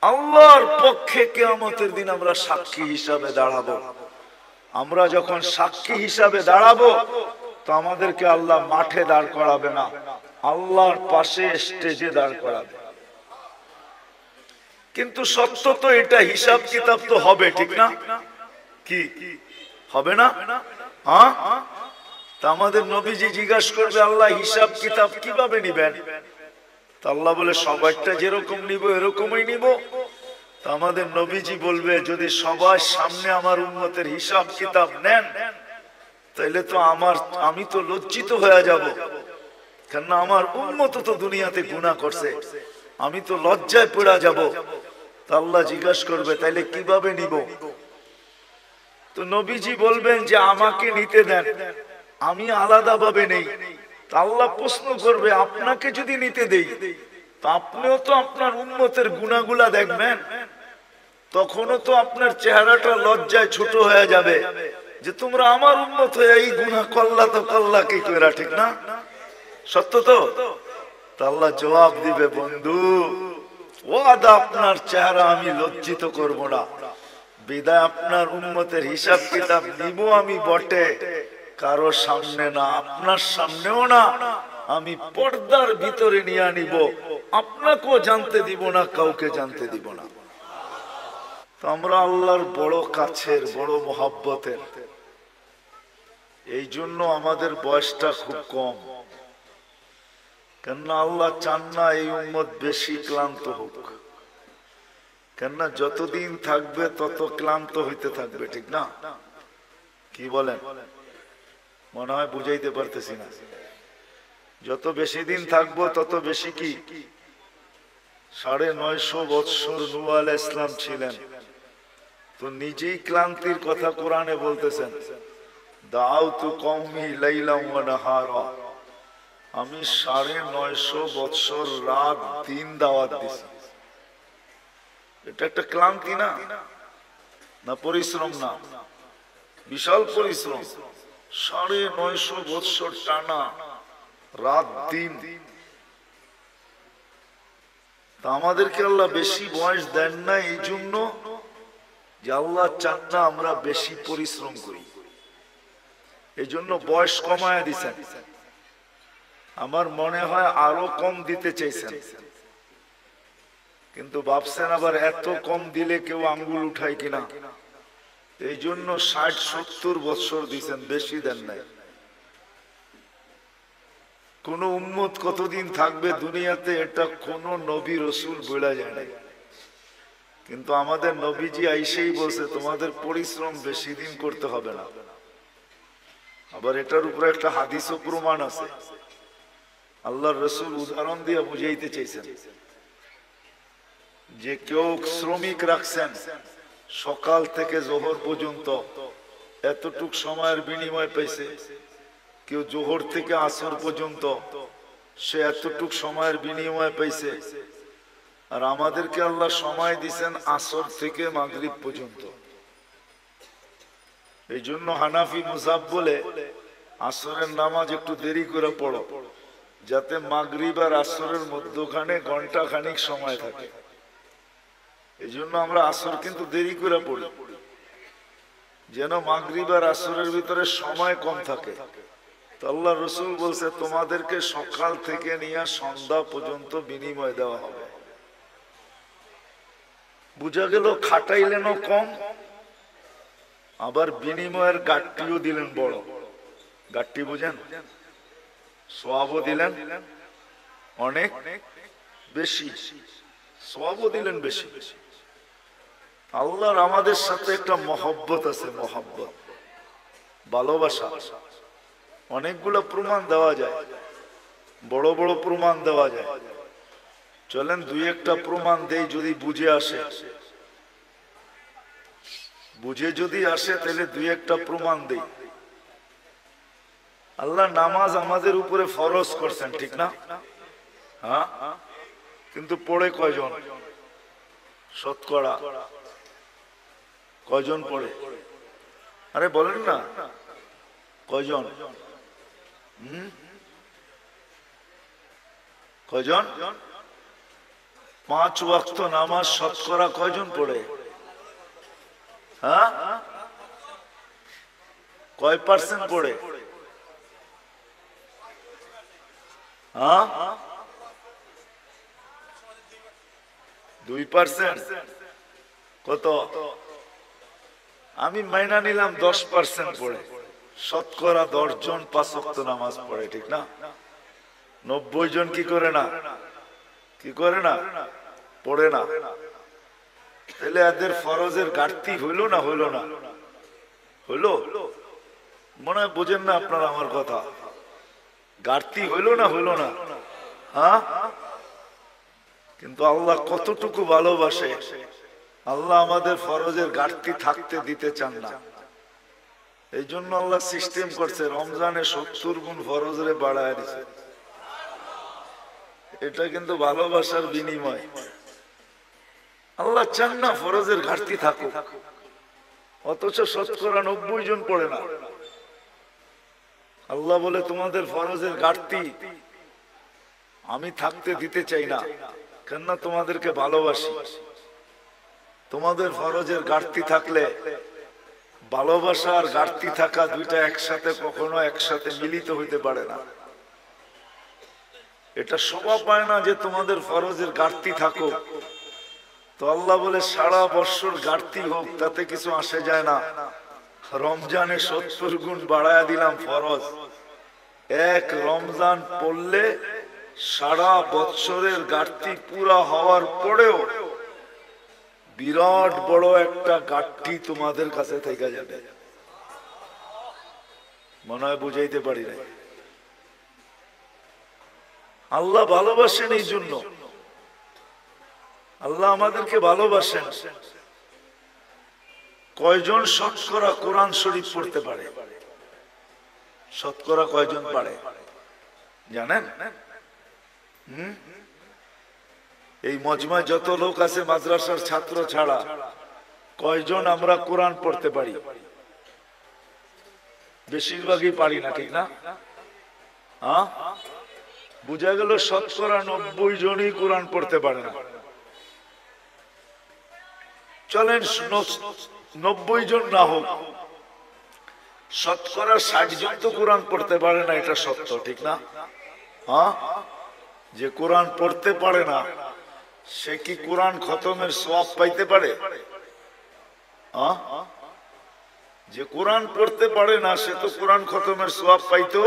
আল্লাহর পক্ষে কিয়ামতের দিন আমরা সাক্ষী হিসাবে দাঁড়াবো। আমরা যখন সাক্ষী হিসাবে দাঁড়াবো তো আমাদেরকে আল্লাহ মাঠে দাঁড় করাবে না, আল্লাহর পাশে স্টেজে দাঁড় করাবে। কিন্তু সত্য তো এটা, হিসাব কিতাব তো হবে, ঠিক না? কি হবে না? হ্যাঁ, তা আমাদের নবীজি জিজ্ঞাসা করবে আল্লাহ হিসাব কিতাব কিভাবে নিবেন? তা আল্লাহ বলে সবাইটা যেরকম নিব এরকমই নিব। তা আমাদের নবীজি বলবে যদি সবার সামনে আমার উম্মতের হিসাব কিতাব নেন তাইলে তো আমি তো লজ্জিত হয়ে যাব, কেননা আমার উম্মত তো দুনিয়াতে গুনাহ করছে, আমি তো লজ্জায় পড়ে যাব। তা আল্লাহ জিজ্ঞাসা করবে তাইলে কিভাবে নিব? তো নবীজি বলবেন যে আমাকে নিতে দেন, আমি আলাদা ভাবে নেই। তা আল্লাহ প্রশ্ন করবে আপনাকে যদি নিতে দেই তো আপনিও তো আপনার উম্মতের গুনাহগুলা দেখবেন, তখনও তো আপনার চেহারাটা লজ্জায় ছোট হয়ে যাবে যে তোমরা আমার উম্মত হয়ে এই গুনাহ করলা, তো করলা কি কইরা, ঠিক না? সত্য তো? আল্লাহ জবাব দিবে বন্ধু ওয়াদা আপনার চেহারা আমি লজ্জিত করব না, বিদায় আপনার উম্মতের হিসাব কিতাব নিব আমি বটে, কারো সামনে না, আপনার সামনেও না, আমি পর্দার ভিতরে নিয়ে নিব, আপনাকেও জানতে দিব না, কাউকে জানতে দিব না। তো আমরা আল্লাহর বড় কাছের, বড় মহব্বতের, এই জন্য আমাদের বয়সটা খুব কম, কেননা আল্লাহ চান না এই উম্মত বেশি ক্লান্ত হোক, কেননা যতদিন থাকবে তত ক্লান্ত হইতে থাকবে, ঠিক না? কি বলেন? মনে হয় বুঝাইতে পারতেছি না। যত বেশি দিন থাকবো তত বেশি কি 950 বৎসর নূহ আলাইহিস সালাম ছিলেন, তো নিজেই ক্লান্তির কথা কোরআনে বলতেছেন, দাউতু কওমি লাইলাম ওয়া নাহারা, আমি 950 বৎসর রাত দিন দাওয়াত দিছি। এটা একটা ক্লান্তি না? না পরিশ্রম? না, বিশাল পরিশ্রম। 950 বৎসর টানা রাত দিন। তা আমাদেরকে আল্লাহ বেশি বয়স দেন না এই জন্য যে আল্লাহ চান না আমরা বেশি পরিশ্রম করি, এই জন্য বয়স কমায় দিছেন। আমার মনে হয় আরো কম দিতে চাইছেন, কিন্তু ভাবছেন আবার এত কম দিলে কেউ আঙ্গুল উঠায় কিনা, এই জন্য 60-70 বছর দিছেন, বেশি দেন নাই। কোন উম্মত কতদিন থাকবে দুনিয়াতে এটা কোন নবী রসুল বলা যায় নাই, কিন্তু আমাদের নবীজি আইসেই বলছে তোমাদের পরিশ্রম বেশি দিন করতে হবে না। আবার এটার উপরে একটা হাদিসও প্রমাণ আছে, আল্লাহর রসুল উদাহরণ দিয়ে বুঝাইতে চাইছেন যে কেউ শ্রমিক রাখছেন সকাল থেকে জোহর পর্যন্ত, এতটুক সময়ের বিনিময় পাইছে। কেউ জোহর থেকে আসর পর্যন্ত, সে এতটুক সময়ের বিনিময় পাইছে। আর আমাদেরকে আল্লাহ সময় দিছেন আসর থেকে মাগরিব পর্যন্ত। এই জন্য হানাফি মুসাব বলে আসরের নামাজ একটু দেরি করে পড়ো, যাতে মাগরিব আর আসরের মধ্যখানে ঘন্টা খানিক সময় থাকে। এই জন্য আমরা আসর কিন্তু দেরি করে পড়ি, যেন মাগরিব আর আসরের ভিতরে সময় কম থাকে। তো আল্লাহ রসুল বলছে তোমাদেরকে সকাল থেকে নিয়ে সন্ধ্যা পর্যন্ত বিনিময় দেওয়া হবে। বুঝা গেল খাটাইলেনও কম, আবার বিনিময়ের গাট্টিও দিলেন বড়। গাট্টি বুঝেন? সওয়াবও দিলেন অনেক বেশি, সওয়াবও দিলেন বেশি। আল্লাহর আমাদের সাথে একটা মহব্বত আছে, মহব্বত, ভালোবাসা। অনেকগুলো প্রমাণ দেওয়া যায়, বড় বড় প্রমাণ দেওয়া যায়। চলেন দুই একটা প্রমাণ দেই, যদি বুঝে আসে। বুঝে যদি আসে তাহলে দুই একটা প্রমাণ দেই। আল্লাহ নামাজ আমাদের উপরে ফরজ করছেন, ঠিক না? হ্যাঁ, কিন্তু পড়ে কয়জন? শতকরা কয়জন পড়ে? আরে বলেন না, কয়জন? কয়জন? 5 ওয়াক্ত নামাজ শতকরা কয়জন পড়ে? হ্যাঁ, কয় পার্সেন্ট পড়ে? হ্যাঁ, 2%। কত? আমি মাইনা নিলাম 10% পড়ে। শতকরা 10 জন 5 ওয়াক্ত নামাজ পড়ে, ঠিক না? 90 জন কি করে না? কি করে না? পড়ে না। তাহলে এদের ফরজের ঘাটতি হইল না হইল না? হইল। মনে হয় বোঝেন না আপনারা আমার কথা। ঘাটতি হইল না হইল না? হ্যাঁ। কিন্তু আল্লাহ কতটুকু ভালোবাসে, আল্লাহ আমাদের ফরজের ঘাটতি থাকতে দিতে চান না। এই জন্য আল্লাহ সিস্টেম করছে, রমজানে 70 গুণ ফরজরে বাড়ায় দিছে। এটা কিন্তু ভালোবাসার বিনিময়। আল্লাহ চান না ফরজের ঘাটতি থাকুক, অথচ শতকরা 90 জন পড়ে না। আল্লাহ বলে তোমাদের ফরজের ঘাটতি আমি থাকতে দিতে চাই না, কেননা তোমাদেরকে ভালোবাসি। তোমাদের ফরজের ঘাটতি থাকলে, ভালোবাসা আর ঘাটতি থাকা দুইটা একসাথে কখনো একসাথে মিলিত হইতে পারে না। এটা শোভা পায় না যে তোমাদের ফরজের ঘাটতি থাকুক। তো আল্লাহ বলে সারা বছর ঘাটতি হোক, তাতে কিছু আসে যায় না। রমজানে 70 গুণ বাড়ায়া দিলাম ফরজ। এক রমজান পড়লে সারা বছরের ঘাটতি পুরা হওয়ার পরেও বিরাট বড় একটা ঘাটতি তোমাদের কাছে থেকে যাবে। মনে হয় বুঝাইতে পারি না। আল্লাহ ভালোবাসেন, এই জন্য আল্লাহ আমাদেরকে ভালোবাসেন। কয়জন শতকরা কোরআন শরীফ পড়তে পারে? শতকরা কয়জন পারে জানেন? এই মজমায় যত লোক আছে মাদ্রাসার ছাত্র ছাড়া কয়জন আমরা কোরআন পড়তে পারি? বেশিরভাগই পারি না, ঠিক না? হ্যাঁ, বুঝা গেল শতকরা 90 জনই কোরআন পড়তে পারে না। চলেন 90 জন না হোক, শতকরা 60 জন তো কোরআন পড়তে পারে না, এটা সত্য, ঠিক না? হ্যাঁ, যে কোরআন পড়তে পারে না সে কি কোরআন খতমের সওয়াব পাইতে পারে? হ্যাঁ, যে কোরআন পড়তে পারে না সে তো কোরআন খতমের সওয়াব পাইতো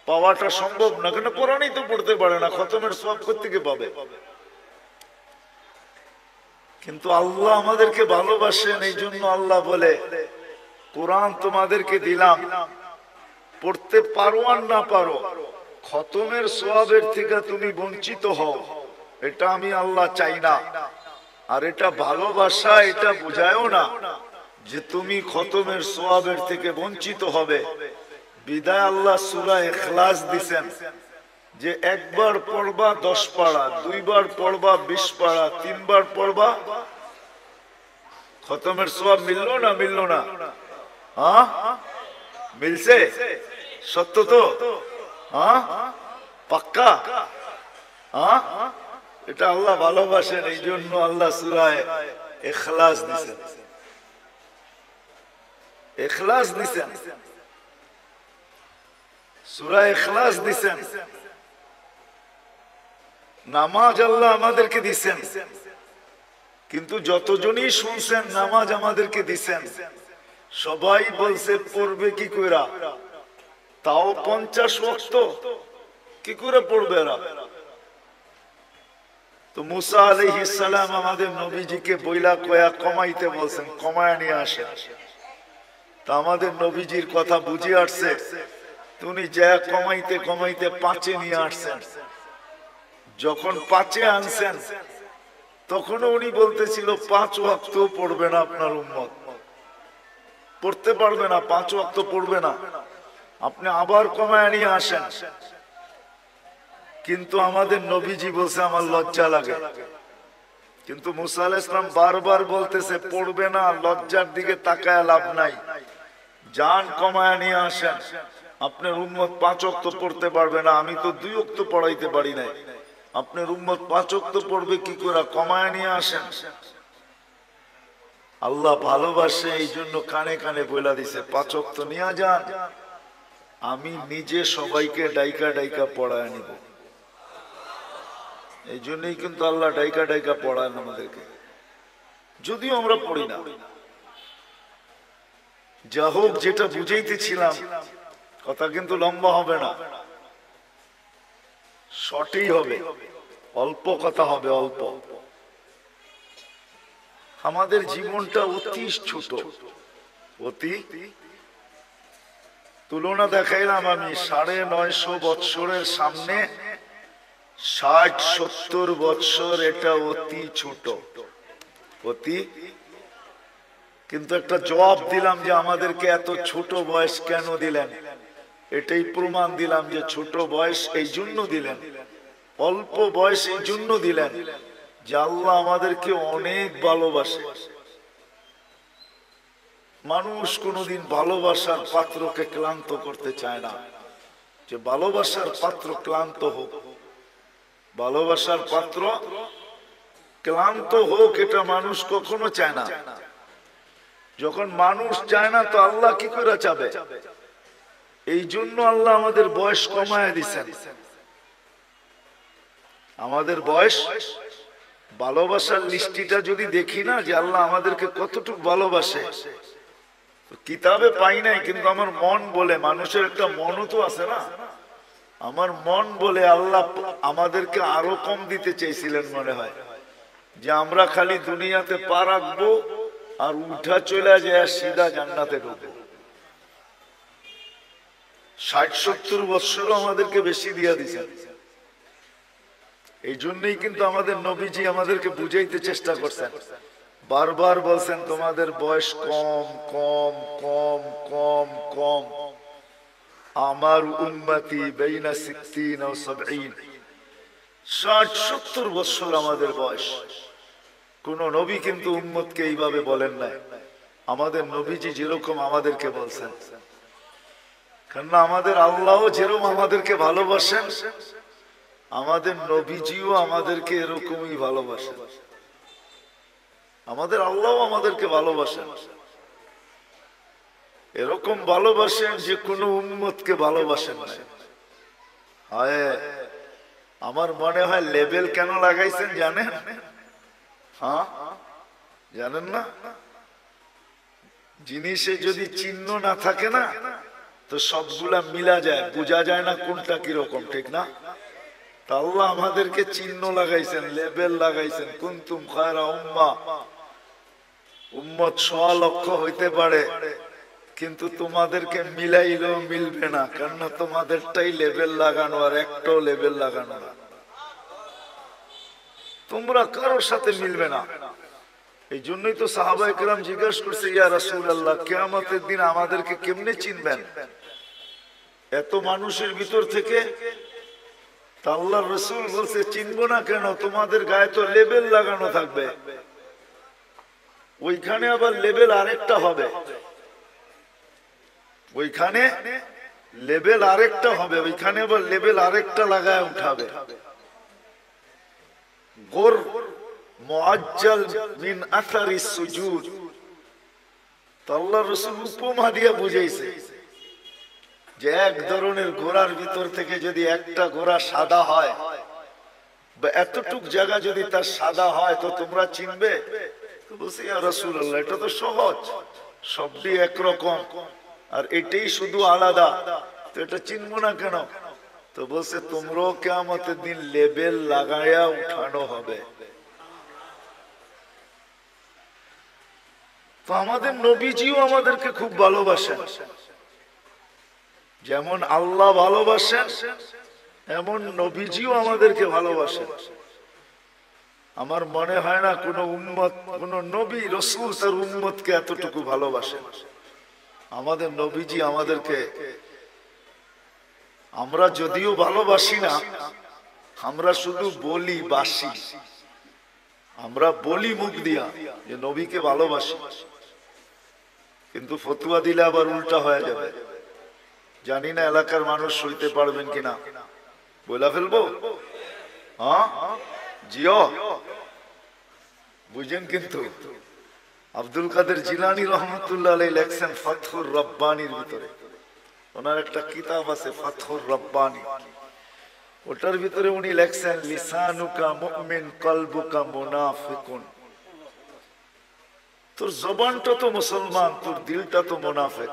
পাওয়াটা সম্ভব না, কেন কোরআনই তো পড়তে পারে না, খতমের সওয়াব কোত্থেকে পাবে? কিন্তু আল্লাহ আমাদেরকে ভালোবাসেন, এই জন্য আল্লাহ বলে কোরআন তোমাদেরকে দিলাম, পড়তে পারো আর না পারো, খতমের সওয়াবের থেকে তুমি বঞ্চিত হও, এটা আমি আল্লাহ চাই না। আর এটা ভালোবাসা, এটা বুঝায়ও না যে তুমি খতমের সওয়াবের থেকে বঞ্চিত হবে। বিদায় আল্লাহ সূরা ইখলাস দিবেন যে একবার পড়বা 10 পারা, দুইবার পড়বা 20 পারা, তিনবার পড়বা, খতমের সওয়াব মিললো না? মিললো না? হ্যাঁ, মিলছে? সত্য তো? হ্যাঁ, পাক্কা? হ্যাঁ, এটা আল্লাহ ভালোবাসেন, এই জন্য আল্লাহ সূরা ইখলাস দিবেন। ইখলাস দিবেন, সূরা ইখলাস দিবেন। নামাজ আল্লাহ আমাদেরকে দিবেন, কিন্তু যতজনই শুনছেন নামাজ আমাদেরকে দিবেন, সবাই বলছে পড়বে কি কইরা? তাও 50 ওয়াক্ত কি করে পড়বে এরা? তো মুসা আলাইহিস সালাম আমাদের নবীজিকে বইলা কয়া কমাইতে বলছেন, কমায় নিয়ে আসেন। তা আমাদের নবীজির কথা বুঝে আসছে, তুমি যা কমাইতে কমাইতে 5-এ নিয়ে আসছেন। যখন 5-এ আনছেন তখন উনি বলতেছিল 5 ওয়াক্ত পড়বে না আপনার উম্মত, পড়তে পারবে না, 5 ওয়াক্ত পড়বে না, আপনি আবার কমায় নিয়ে আসেন। কিন্তু আমাদের নবীজি বলছে আমার লজ্জা লাগে। কিন্তু মুসা আলাইহিস সালাম বারবার বলতেছে পড়বে না, লজ্জার দিকে তাকায় লাভ নাই, জান কমায় নিয়ে আসেন, আপনার উম্মত 5 ওয়াক্ত পড়তে পারবে না, আমি তো 2 ওয়াক্ত পড়াইতে পারি নাই। আপনার উম্মত 5 ওয়াক্ত পড়বে কি করে, কমায় নিয়ে আসেন। আল্লাহ ভালোবাসে এই জন্য কানে কানে বইলা দিছে 5 ওয়াক্ত নিয়ে যান, আমি নিজে সবাইকে ডাইকা ডাইকা পড়ায় নিব। এই জন্যই কিন্তু আল্লাহ ডাইকা ডাইকা পড়ায় আমাদেরকে, যদিও আমরা পড়ি না। যা হোক, যেটা বুঝাইতেছিলাম, কথা কিন্তু লম্বা হবে না, শর্টই হবে, অল্প কথা হবে, অল্প। আমাদের জীবনটা অতি ছোট, অতি। তুলনা দেখাইলাম আমি, 950 বৎসরের সামনে 60-70 বৎসর, এটা অতি ছোট, অতি। কিন্তু একটা জবাব দিলাম যে আমাদেরকে এত ছোট বয়স কেন দিলেন, এটাই প্রমাণ দিলাম যে ছোট বয়স এই জন্য দিলেন, অল্প বয়স এই জন্য দিলেন যে আল্লাহ আমাদেরকে অনেক ভালোবাসে। মানুষ কোনোদিন ভালোবাসার পাত্রকে ক্লান্ত করতে চায় না, যে ভালোবাসার পাত্র ক্লান্ত হোক, ভালোবাসার পাত্র ক্লান্ত হোক, এটা মানুষ কখনো চায় না। যখন মানুষ চায় না তো আল্লাহ কি করে চাবে? এই জন্য আল্লাহ আমাদের বয়স কমায় দিচ্ছেন। আমাদের বয়স, ভালোবাসার লিস্টিটা যদি দেখি না যে আল্লাহ আমাদেরকে কতটুকু ভালোবাসে, কিতাবে পাই নাই, কিন্তু আমার মন বলে, মানুষের একটা মনও তো আছে না, আমার মন বলে আল্লাহ আমাদেরকে আরো কম দিতে চেয়েছিলেন মনে হয়, যে আমরা খালি দুনিয়াতে পা রাখবো আর উঠা চলে যায় সিধা জান্নাতে ঢুকবো। 60-70 বৎসরও আমাদেরকে বেশি দিয়া দিয়েছেন। এই জন্যই কিন্তু আমাদের নবীজি আমাদেরকে বুঝাইতে চেষ্টা করছেন, বারবার বলছেন তোমাদের বয়স কম কম কম কম কম, আমার উম্মতি বাইনা 60 ও 70, 60-70 বছর আমাদের বয়স। কোন নবী কিন্তু উম্মতকে এইভাবে বলেন নাই, আমাদের নবীজি যেরকম আমাদেরকে বলছেন। কেননা আমাদের আল্লাহ যেরকম আমাদেরকে ভালোবাসেন, আমাদের নবীজিও আমাদেরকে এরকমই ভালোবাসেন। আমাদের আল্লাহ আমাদেরকে ভালোবাসেন, এরকম ভালোবাসেন যে কোনো উম্মতকে ভালোবাসেন না। হায়, আমার মনে হয় লেবেল কেন লাগাইছেন জানেন? হ্যাঁ, জানেন না? জিনিসে যদি চিহ্ন না থাকে না তো সবগুলা মিলা যায়, বোঝা যায় না কোনটা কিরকম, ঠিক না? তা আল্লাহ আমাদেরকে চিহ্ন লাগাইছেন, লেবেল লাগাইছেন, কুনতুম খায়রা উম্মাহ, উম্মত 100 লক্ষ হইতে পারে, কিন্তু তোমাদেরকে মিলাইলেও মিলবে না, কারণ তোমাদেরটাই লেবেল লাগানো আর একটাও লেবেল লাগানো না, তোমরা কারোর সাথে মিলবে না। এই জন্যই তো সাহাবায়ে কেরাম জিজ্ঞাসা করছে, ইয়া রাসূলুল্লাহ, কিয়ামতের দিন আমাদেরকে কেমনে চিনবেন এত মানুষের ভিতর থেকে? তা আল্লাহর রাসূল বলছে, চিনবো না কেন, তোমাদের গায়ে তো লেবেল লাগানো থাকবে। ওইখানে আবার লেবেল আরেকটা হবে, ওইখানে লেবেল আরেকটা হবে, ওইখানে আবার লেবেল আরেকটা লাগায় উঠাবে। গোর মুআজ্জাল মিন আসারিস সুজুদ। আল্লাহর রাসূল উপমা দিয়ে বুঝাইছে যে এক ধরনের ঘোড়ার ভিতর থেকে যদি একটা ঘোড়া সাদা হয় বা এতটুক জায়গা যদি তার সাদা হয় তো তোমরা চিনবে? তো বলছে, ইয়া রাসূলুল্লাহ, এটা তো সহজ, সবই একরকম আর এটাই শুধু আলাদা, তো এটা চিনবো না কেন? তো বলছে, তোমরাও কিয়ামতের দিন লেবেল লাগায়া উঠানো হবে। তো আমাদের নবীজিও আমাদেরকে খুব ভালোবাসেন, যেমন আল্লাহ ভালোবাসেন এমন নবীজিও আমাদেরকে ভালোবাসেন। আমার মনে হয় না কোন উম্মত, কোন নবী রাসূল তার উম্মতকে এতটুকু ভালোবাসেন। আমাদের নবীজি আমাদেরকে, আমরা যদিও ভালোবাসি না, আমরা শুধু বলি বাসি, আমরা বলি মুখ দিয়া যে নবীকে ভালোবাসি, কিন্তু ফতুয়া দিলে আবার উল্টা হয়ে যাবে। জানি না এলাকার মানুষ সইতে পারবেন কিনা, বইলা ফেলবো? হ্যাঁ জিও বুঝেন। কিন্তু আব্দুল কাদের জিলানী রহমতুল্লাহ আলাইহি লেখছেন ফাতহুর রব্বানির ভিতরে, ওনার একটা কিতাব আছে ফাতহুর রব্বানি, ওটার ভিতরে উনি লেখছেন লিসানুকা মুমিন কলবুকা মুনাফিকুন। তোর জবানটা তো মুসলমান, তোর দিলটা তো মুনাফিক।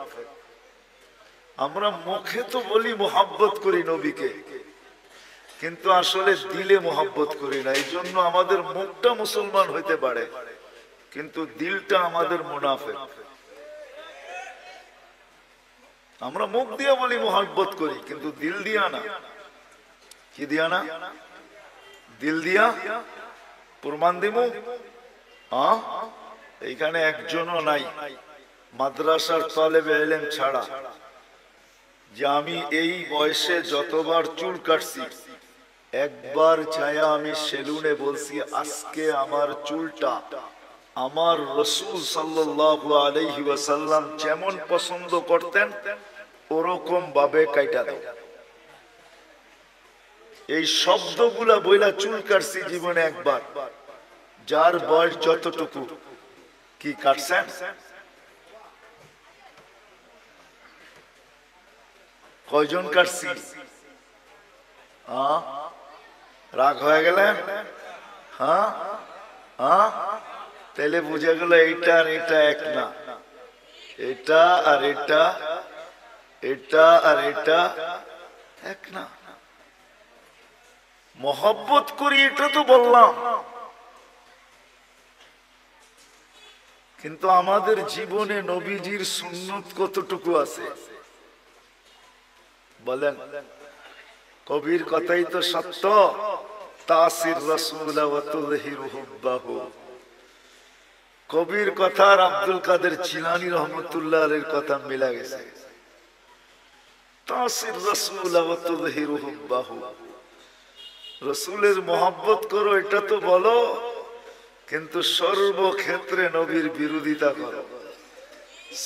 আমরা মুখে তো বলি মোহাব্বত করি নবীকে, কিন্তু আসলে দিলে মোহাব্বত করি না। এই জন্য আমাদের মুখটা মুসলমান হইতে পারে, কিন্তু দিলটা আমাদের মুনাফিক। আমরা মুখ দিয়ে বলি মোহাব্বত করি, কিন্তু দিল দিয়া না। কি দিয়া না? দিল দিয়া। প্রমাণ দিমু? এইখানে একজনও নাই মাদ্রাসার তালেবে ইলম ছাড়া যে আমি এই বয়সে যতবার চুল কাটছি একবার ছায়া আমি সেলুনে বলছি আজকে আমার চুলটা আমার রাসূল সাল্লাল্লাহু আলাইহি ওয়াসাল্লাম যেমন পছন্দ করতেন ওরকম ভাবে কাইটা দাও। এই শব্দগুলা বইলা চুল কাটছি জীবনে একবার। যার বয়স যতটুকু কি কাটছেন? কয়জন কাটছি? রাগ হয়ে গেলেন? হ্যাঁ হ্যাঁ, তাহলে বুঝে গেল এইটা আর এটা এক না, এটা আর এটা, এটা আর এটা এক না। মোহব্বত করি এটা তো বললাম, কিন্তু আমাদের জীবনে নবীজির সুন্নত কতটুকু আছে বলেন? কবির কথাই তো সত্য, তাসির রাসূল ওয়া তুযহিরু হুব্বাহু। কবির কথা আর আব্দুল কাদের জিলানী রহমাতুল্লাহ আলাইহির কথা মিলা গেছে। তাসির রাসূল ওয়া তুযহিরু হুব্বাহু, রাসূলের মোহাব্বত করো এটা তো বলো, কিন্তু সর্বক্ষেত্রে নবীর বিরোধিতা করো,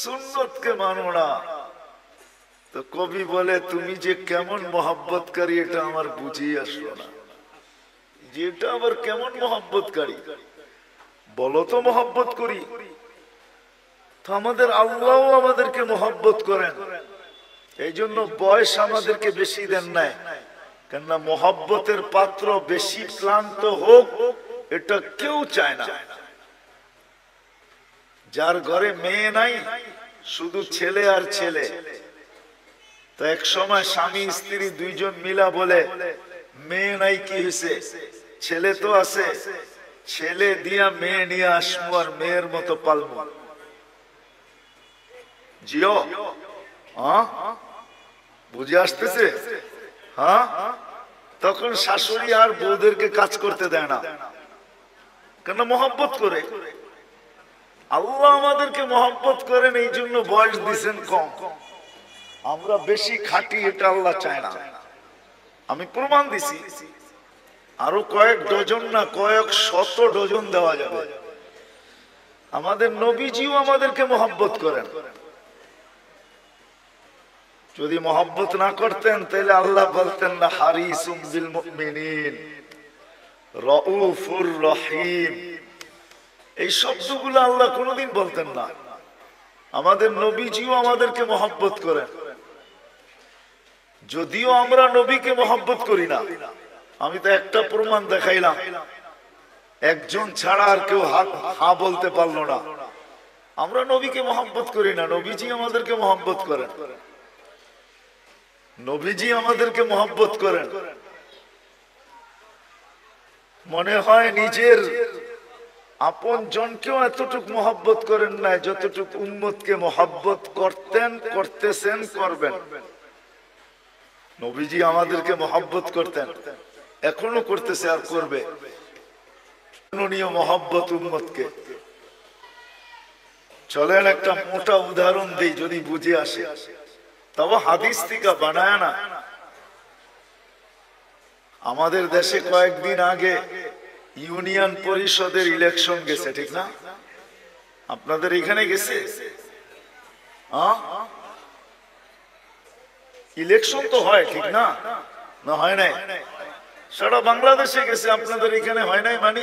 সুন্নতকে মানো না। তো কবি বলে তুমি যে কেমন মোহাব্বতকারী এটা আমার বুঝিয়ে আসলো না, যে এটা আবার কেমন মোহাব্বতকারী বলো তো। মোহাব্বত করি তো আমাদের আল্লাহও আমাদেরকে মোহাব্বত করেন, এই জন্য বয়স আমাদেরকে বেশি দেন নাই, কেননা মোহাব্বতের পাত্র বেশি ক্লান্ত হোক এটা কেউ চায় না। যার ঘরে মেয়ে নাই শুধু ছেলে আর ছেলে, তো এক সময় স্বামী স্ত্রী দুইজন মিলা বলে মেয়ে নাই কি হয়েছে, ছেলে তো আছে, ছেলে দিয়া মেয়ে নিয়ে আসবো আর মেয়ের মতো পালবো। জিও বুঝে আসতেছে? হ্যাঁ, তখন শাশুড়ি আর বউদেরকে কাজ করতে দেয় না, কেন? মোহাব্বত করে। আল্লাহ আমাদেরকে মোহাব্বত করেন, এই জন্য বয়স দিচ্ছেন কম, আমরা বেশি খাটি এটা আল্লাহ চায় না। আমি প্রমাণ দিছি, আরো কয়েক ডজন না কয়েক শত ডজন দেওয়া যাবে। আমাদের নবীজিও আমাদেরকে মোহাব্বত করেন। যদি মোহাব্বত না করতেন তাহলে আল্লাহ বলতেন না হারিসুম বিল মুমিনিন রাউফুর রহিম, এই শব্দগুলো আল্লাহ কোনোদিন বলতেন না। আমাদের নবীজিও আমাদেরকে মোহাব্বত করেন, যদিও আমরা নবীকে মোহাব্বত করি না। আমি তো একটা প্রমাণ দেখাইলাম, একজন ছাড়া আর কেউ হা বলতে পারলো না। আমরা নবীকে মোহাব্বত করি না, নবীজি আমাদেরকে মোহাব্বত করেন, নবীজি আমাদেরকে মোহাব্বত করেন। মনে হয় নিজের আপন জনকেও এতটুকু মোহাব্বত করেন না যতটুকু উম্মতকে মোহাব্বত করতেন, করতেছেন, করবেন। নবীজি আমাদেরকে মোহাব্বত করতেন, এখনো করতেছে আর করবে। মোহাব্বত উম্মতকে। চলেন একটা মোটা উদাহরণ দিই যদি বুঝে আসে, তবে হাদিস থেকে বানায় না। আমাদের দেশে কয়েকদিন আগে ইউনিয়ন পরিষদের ইলেকশন গেছে, ঠিক না? আপনাদের এখানে গেছে? ইলেকশন তো হয়, ঠিক না? না হয় নাই? সারা বাংলাদেশে গেছে, আপনাদের এখানে হয় নাই? মানে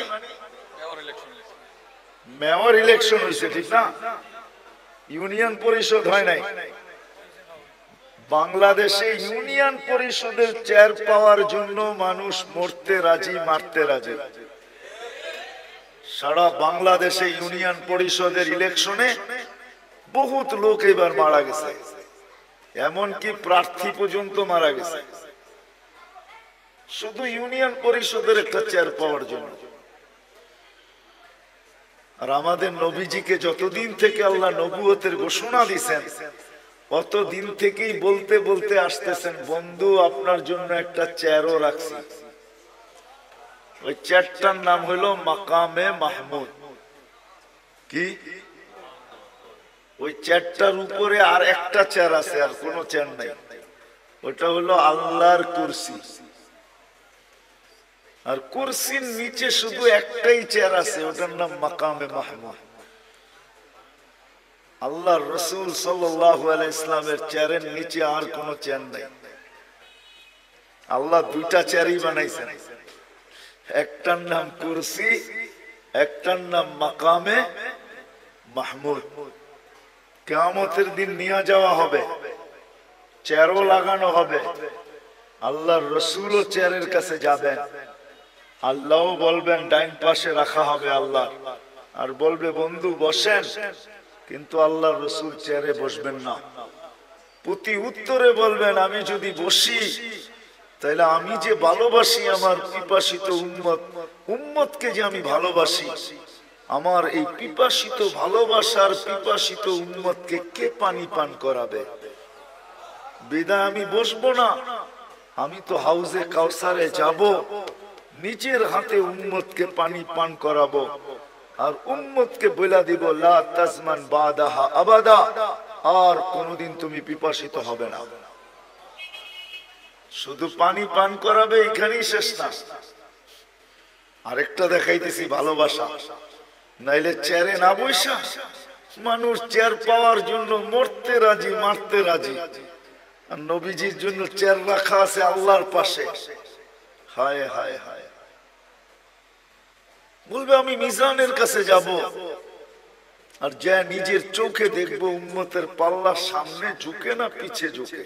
মেয়র ইলেকশন হয়েছে, ঠিক না? ইউনিয়ন পরিষদ হয় নাই। বাংলাদেশে ইউনিয়ন পরিষদের চেয়ার পাওয়ার জন্য মানুষ মরতে রাজি, মারতে রাজি। সারা বাংলাদেশে ইউনিয়ন পরিষদের ইলেকশনে বহুত লোক এবার মারা গেছে, এমনকি প্রার্থী পর্যন্ত মারা গেছে, শুধু ইউনিয়ন পরিষদের একটা চেয়ার পাওয়ার জন্য। আর আমাদের নবীজিকে যতদিন থেকে আল্লাহ নবুয়তের ঘোষণা দিয়েছেন, অতদিন থেকেই বলতে বলতে আসতেছেন, বন্ধু আপনার জন্য একটা চেয়ারও রাখছি। ওই চেয়ারটার নাম হলো মাকামে মাহমুদ। কি? ওই চেয়ারটার উপরে আর একটা চেয়ার আছে, আর কোনো চেয়ার নাই। ওটা হলো আল্লাহর কুরসি। আর কুরসির নিচে শুধু একটাই চেয়ার আছে, ওটার নাম মাকামে মাহমুদ। আল্লাহর রাসূল সাল্লাল্লাহু আলাইহি ইসলামের চেয়ারের নিচে আর কোনো চেয়ার নাই। আল্লাহ দুইটা চেয়ারই বানাইছেন, একটার নাম কুরসি, একটার নাম মাকামে মাহমুদ। কিয়ামতের দিন নিয়ে যাওয়া হবে, চেয়ারও লাগানো হবে, আল্লাহর রাসূলও চেয়ারের কাছে যাবেন, আল্লাহও বলবেন ডাইন পাশে রাখা হবে আল্লাহ, আর বলবে বন্ধু বসেন, কিন্তু আল্লাহর রাসূল চেয়ারে বসবেন না। প্রতি উত্তরে বলবেন আমি যদি বসি তাহলে আমি যে ভালোবাসি আমার পিপাসিত উম্মতকে যে আমি ভালোবাসি, আমার এই পিপাসিত ভালোবাসার পিপাসিত উম্মতকে কে পানি পান করাবে? বিদায় আমি বসবো না, আমি তো হাউজে কাউসারে যাব, নিজের হাতে উম্মতকে পানি পান করাবো, আর উম্মতকে বলে দিব লা তাজমান বাদাহা আবাদা, আর কোনদিন তুমি পিপাসিত হবে না। শুধু পানি পান করাবে, এখানেই শেষ না। আরেকটা দেখাইতেছি ভালোবাসা, নাইলে চেয়ারে না বসা মানুষ চেয়ার পাওয়ার জন্য মরতে রাজি, মারতে রাজি। আর নবীজির জন্য চেয়ার রাখা আছে আল্লাহর পাশে। হায় হায় হায়, বলবে আমি মিজানের কাছে যাব, আর যা নিজের চোখে দেখবো উম্মতের পাল্লা সামনে ঝুঁকে না পিছে ঝুঁকে।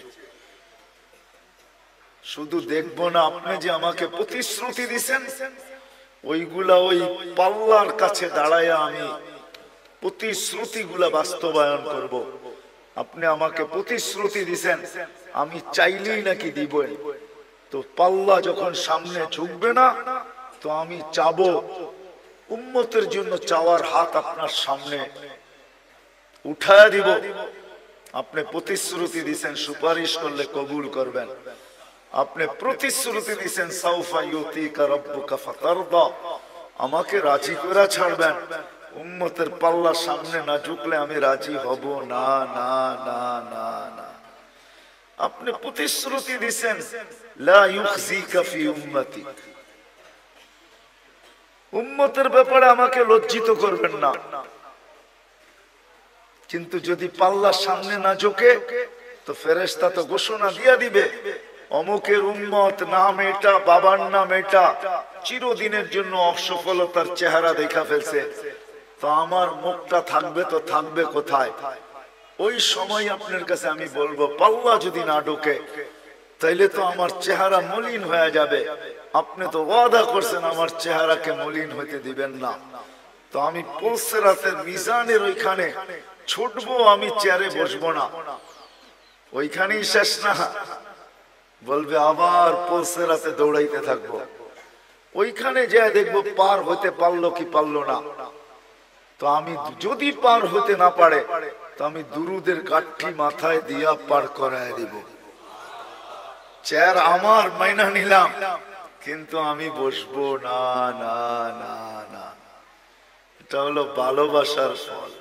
শুধু দেখবো না, আপনি যে আমাকে প্রতিশ্রুতি দিছেন ওইগুলা ওই পাল্লার কাছে দাঁড়ায় আমি প্রতিশ্রুতি গুলা বাস্তবায়ন করব। আপনি আমাকে প্রতিশ্রুতি দিছেন, আমি চাইলেই নাকি দিব, তো পাল্লা যখন সামনে ঝুঁকবে না, তো আমি চাবো উম্মতের জন্য চাওয়ার হাত আপনার সামনে উঠায়া দিব। আপনি প্রতিশ্রুতি দিছেন সুপারিশ করলে কবুল করবেন, আপনি প্রতিশ্রুতি দিছেন সাউফা ইউতিকা রাব্বুকা ফাতারদা, আমাকে রাজি করে ছাড়বেন। উম্মতের পাল্লা সামনে না ঝুঁকলে আমি রাজি হব না, না না না না। আপনি প্রতিশ্রুতি দিছেন লা ইউখজিকা ফি উম্মতি, উম্মতের ব্যাপারে আমাকে লজ্জিত করবেন না। কিন্তু যদি পাল্লার সামনে না ঝুঁকে, তো ফেরেশতা তো ঘোষণা দিয়া দিবে অমুকের উম্মত নাম এটা, বাবার নাম এটা, চিরদিনের জন্য অসফলতার চেহারা দেখা ফেলছে, তো আমার মুখটা থাকবে তো থাকবে কোথায়? ওই সময় আপনার কাছে আমি বলবো পাল্লা যদি না ঢোকে তাইলে তো আমার চেহারা মলিন হয়ে যাবে। আপনি তো ওয়াদা করছেন আমার চেহারাকে মলিন হইতে দিবেন না, তো আমি পুলসিরাতের মিজানের ওইখানে ছুটবো, আমি চেয়ারে বসবো না, ওইখানেই শেষ না। বলবে আবার পুলসিরাতে দৌড়াইতে থাকবো, ওইখানে যা দেখবো পার হতে পারলো কি পারলো না। তো আমি যদি পার হতে না পারে, তো আমি দুরুদের কাঠি মাথায় দিয়া পার করায় দিব। চেয়ার আমার মাইনা নিলাম, কিন্তু আমি বসবো না, না না না। এটা হলো ভালোবাসার ফল।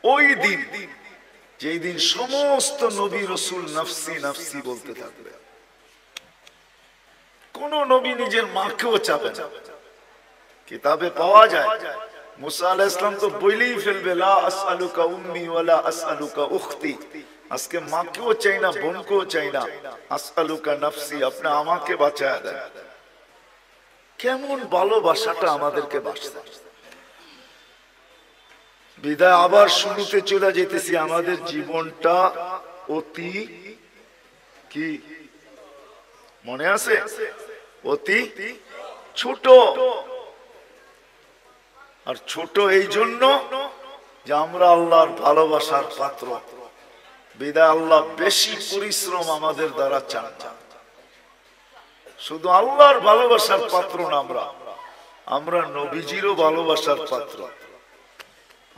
ওই দিন, যেই দিন সমস্ত নবী রাসূল নফসি নফসি বলতে থাকবে, কোন নবী নিজের মাকেও চাবে না। কিতাবে পাওয়া যায় মুসা আলাইহিস সালাম তো বলেই ফেলবে লা আসআলুকা উম্মি ওয়ালা আসআলুকা উখতি, আজকে মাকেও চাই না, বোনকেও চাই না, আসআলুকা নফসি, আপনি আমাকে বাঁচায় দেন। কেমন ভালোবাসাটা আমাদেরকে বাঁচতে। বিদায় আবার শুরুতে চলে যেতেছি, আমাদের জীবনটা অতি কি মনে আছে? অতি ছোট। আর ছোট এই জন্য যে আমরা আল্লাহর ভালোবাসার পাত্র। বিদায় আল্লাহ বেশি পরিশ্রম আমাদের দ্বারা চান। শুধু আল্লাহর ভালোবাসার পাত্র না, আমরা নবীজিরও ভালোবাসার পাত্র।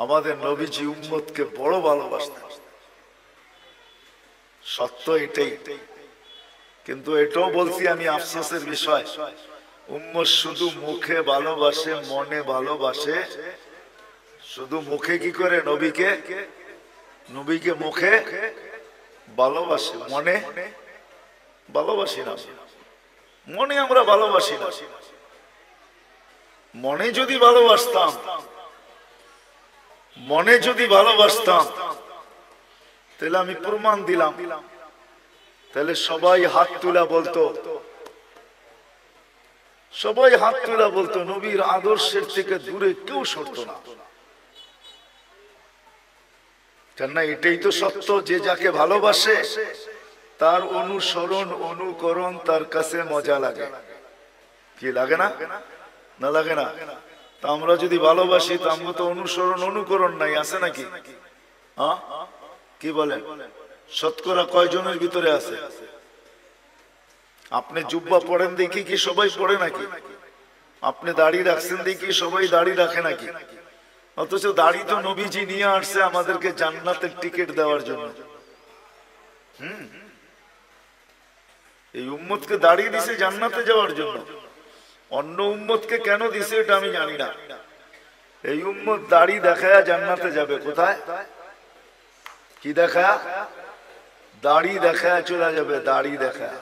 আমাদের নবীজি উম্মতকে বড় ভালোবাসতেন, সত্য এটাই। কিন্তু এটাও বলছি আমি, আফসোসের বিষয়, উম্মত শুধু মুখে ভালোবাসে, মনে ভালোবাসে। শুধু মুখে কি করে? নবীকে মুখে ভালোবাসে, মনে ভালোবাসি না। মনে আমরা ভালোবাসি না। মনে যদি ভালোবাসতাম তাহলে আমি প্রমাণ দিলাম, তাহলে সবাই হাত তুলা বলতো নবীর আদর্শের থেকে দূরে কেউ সরত না। কেননা এটাই তো সত্য, যে যাকে ভালোবাসে তার অনুসরণ অনুকরণ তার কাছে মজা লাগে। কি লাগে না? না লাগে না? তা আমরা যদি ভালোবাসি তো আমরা তো অনুসরণ অনুকরণ নাই, আছে নাকি? কি বলেন? শতকরা কয়জনের ভিতরে আছে? আপনি জুব্বা পড়েন দেখি কি সবাই পড়ে নাকি? আপনি দাড়ি রাখছেন দেখি সবাই দাড়ি রাখে নাকি? অথচ দাড়ি তো নবীজি নিয়ে আসছে আমাদেরকে জান্নাতের টিকিট দেওয়ার জন্য। এই উম্মতকে দাড়ি দিছে জান্নাতে যাওয়ার জন্য। অন্য উম্মতকে কেন দিছে এটা আমি জানি না। এই উম্মত দাড়ি দেখায়া জান্নাতে যাবে। কোথায়? কি দেখায়া? দাড়ি দেখায়া চলে যাবে। দাড়ি দেখায়া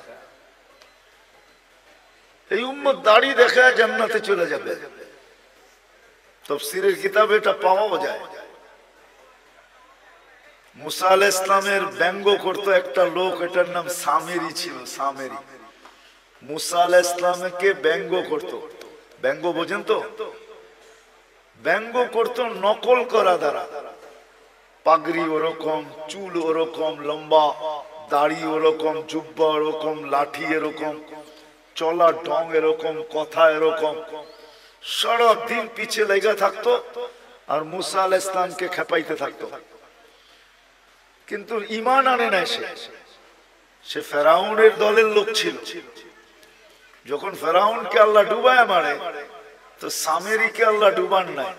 এই উম্মত দাড়ি দেখায়া জান্নাতে চলে যাবে। তাফসীরের কিতাবে এটা পাওয়া যায়। মুসা আলাইহিস সালামের ব্যঙ্গ করত একটা লোক, এটার নাম সামেরি ছিল। সামেরি মুসা আলাইহিস সালামকে ব্যঙ্গ করত। ব্যঙ্গ বোঝেন তো? ব্যঙ্গ করত নকল করা দ্বারা। পাগড়ি ওরকম, চুল ওরকম লম্বা, দাড়ি ওরকম, জুব্বা ওরকম, লাঠি এরকম, চলা ঢং এরকম, কথা এরকম, সারাদিন পিছে লেগে থাকতো আর মুসা আলাইহিস সালামকে খেপাইতে থাকতো। কিন্তু ঈমান আনে নাই। সে ফেরাউনের দলের লোক ছিল। যখন ফেরাউনকে আল্লাহ ডুবায় মারে তো সামেরিকে আল্লাহ ডুবান নাই।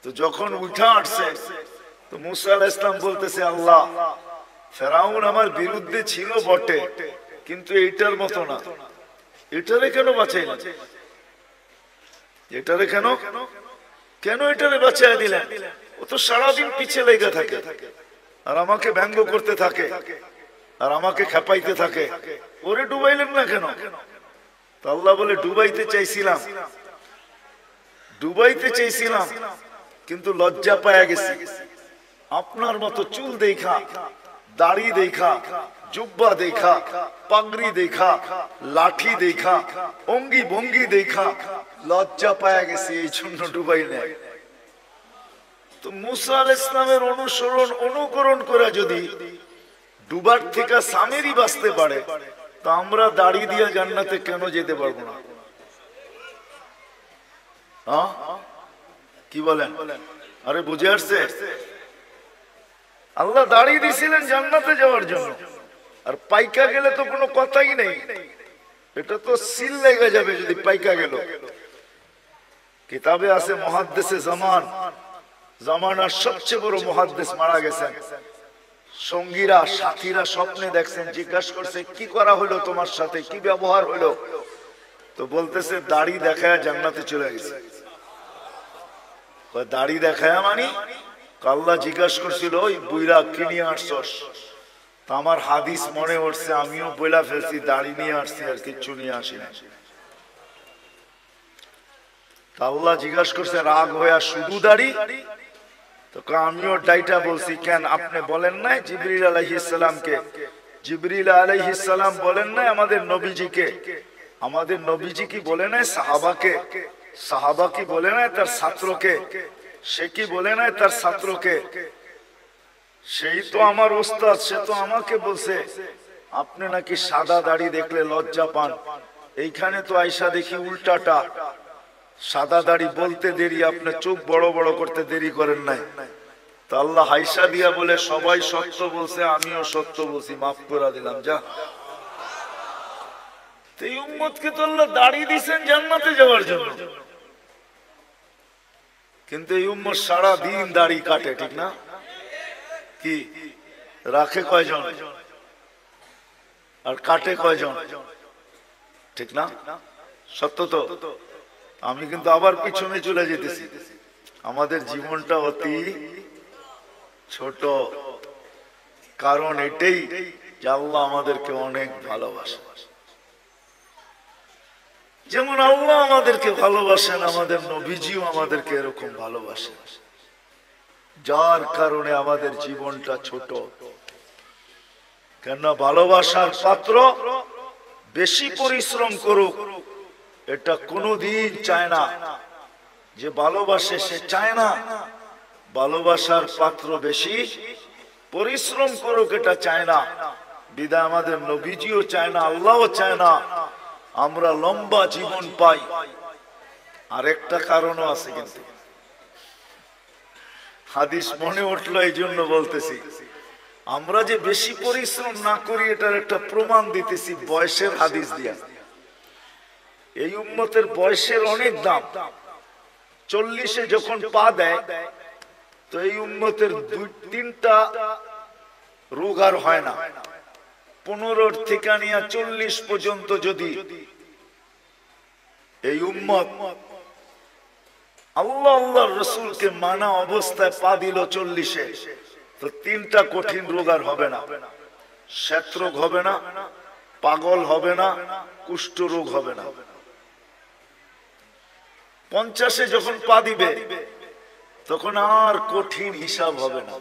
তো যখন উঠা আসছে তো মুসা আলাইহিস সালাম বলতেছে, আল্লাহ ফেরাউন আমার বিরুদ্ধে ছিল বটে, কিন্তু এইটার মতো না। এটারে কেন বাঁচাই না? এটারে কেন এটারে বাঁচাই দিলেন? ও তো সারাদিন পিছে লেগে থাকে আর আমাকে ব্যঙ্গ করতে থাকে আর আমাকে খেপাইতে থাকে। ওরে ডুবাইলেন না কেন? আল্লাহ বলে, ডুবাইতে চাইছিলাম কিন্তু লজ্জা পায়া গেছি। আপনার মতো চুল দেখা, দাড়ি দেখা, জুব্বা দেখা, পাগড়ি দেখা, লাঠি দেখা, অঙ্গি ভঙ্গি দেখা লজ্জা পায়া গেছি, এই জন্য ডুবাই নেয়। তো মুসা আলাইহিস সালামের অনুসরণ অনুকরণ করে যদি ডুবার থেকে সামেরি বাঁচতে পারে, তো আমরা দাড়ি দিয়ে জান্নাতে কেন যেতে পারবো না? কি বলেন? আরে বুঝে আসছে? আল্লাহ দাড়ি দিয়েছিলেন জান্নাতে যাওয়ার জন্য, আর পাইকা গেলে তো কোনো কথাই নেই। এটা তো সিল লেগে যাবে যদি পাইকা গেল। কিতাবে আছে মুহাদ্দিসে জামানার সবচেয়ে বড় মুহাদ্দিস মারা গেছেন। সঙ্গীরা সাথীরা স্বপ্নে দেখছেন, জিজ্ঞাসা করছে কি করা হলো তোমার সাথে, কি ব্যবহার হলো? তো বলতেছে দাড়ি দেখায় জান্নাতে চলে গেছে। দাড়ি দেখায় মানে? আল্লাহ জিজ্ঞাসা করছিল, ওই বুইরা কি নিয়ে আসছস? তো আমার হাদিস মনে উঠছে, আমিও বইলা ফেলছি দাড়ি নিয়ে আসছি আর কিচ্ছু নিয়ে আসি না। আল্লাহ জিজ্ঞাসা করছে রাগ হইয়া, শুধু দাড়ি? তো আমিও ডাইটা বলছি, কেন আপনি বলেন নাই জিবরিল আলাইহিস সালামকে? জিবরিল আলাইহিস সালাম বলেন নাই আমাদের নবীজিকে আমাদের নবীজি কি বলে নাই সাহাবাকে, সাহাবা কি বলে নাই তার ছাত্রকে, সে কি বলে নাই তার ছাত্রকে, সেই তো আমার ওস্তাদ, সে তো আমাকে বলছে আপনি নাকি সাদা দাড়ি দেখলে লজ্জা পান, এইখানে তো আয়সা দেখি উল্টাটা, সাদা দাড়ি বলতে দেরি, আপনি চোখ বড় বড় করতে দেরি করেন নাই। তো আল্লাহ হাইসা দিয়া বলে সবাই সত্য বলছে, আমিও সত্য বলছি, মাফ করে দিলাম যা। এই উম্মতকে তো আল্লাহ দাড়ি দিয়েছেন জান্নাতে যাওয়ার জন্য, কিন্তু এই উম্মত সারা দিন দাড়ি কাটে, ঠিক না? কি রাখে কয়জন আর কাটে কয়জন, ঠিক না? সত্য তো। আমি কিন্তু আবার পিছনে চলে যেতেছি, আমাদের জীবনটা অতি ছোট, কারণ এটাই যে আল্লাহ আমাদেরকে অনেক ভালোবাসে। যেমন আল্লাহ আমাদেরকে ভালোবাসেন, আমাদের নবীজিও আমাদেরকে এরকম ভালোবাসেন, যার কারণে আমাদের জীবনটা ছোট। কেন ভালোবাসার পাত্র বেশি পরিশ্রম করুক, এটা কোনোদিন চায় না। যে ভালোবাসে সে চায় না ভালোবাসার পাত্র বেশি পরিশ্রম করুক, এটা চায় না। বিদায় আমাদের নবীজিও চায় না, আল্লাহও চায় না আমরা লম্বা জীবন পাই। আর একটা কারণও আছে, কিন্তু হাদিস মনে উঠলো এই জন্য বলতেছি, আমরা যে বেশি পরিশ্রম না করি এটার একটা প্রমাণ দিতেছি বয়সের হাদিস দিয়া। এই উম্মতের বয়সের অনেক দাম। 40-এ যখন পা দেয় তো এই উম্মতের 2-3টা রোগ আর হয় না। 15 থেকে নিয়ে 40 পর্যন্ত যদি এই উম্মত আল্লাহ আল্লাহর রাসূলকে মানা অবস্থায় পা দিল 40-এ, তো 3টা কঠিন রোগ আর হবে না। শ্বেত রোগ হবে না, পাগল হবে না, কুষ্ঠ রোগ হবে না। 50-এ যখন পা দিবে তখন আর কঠিন হিসাব হবে না।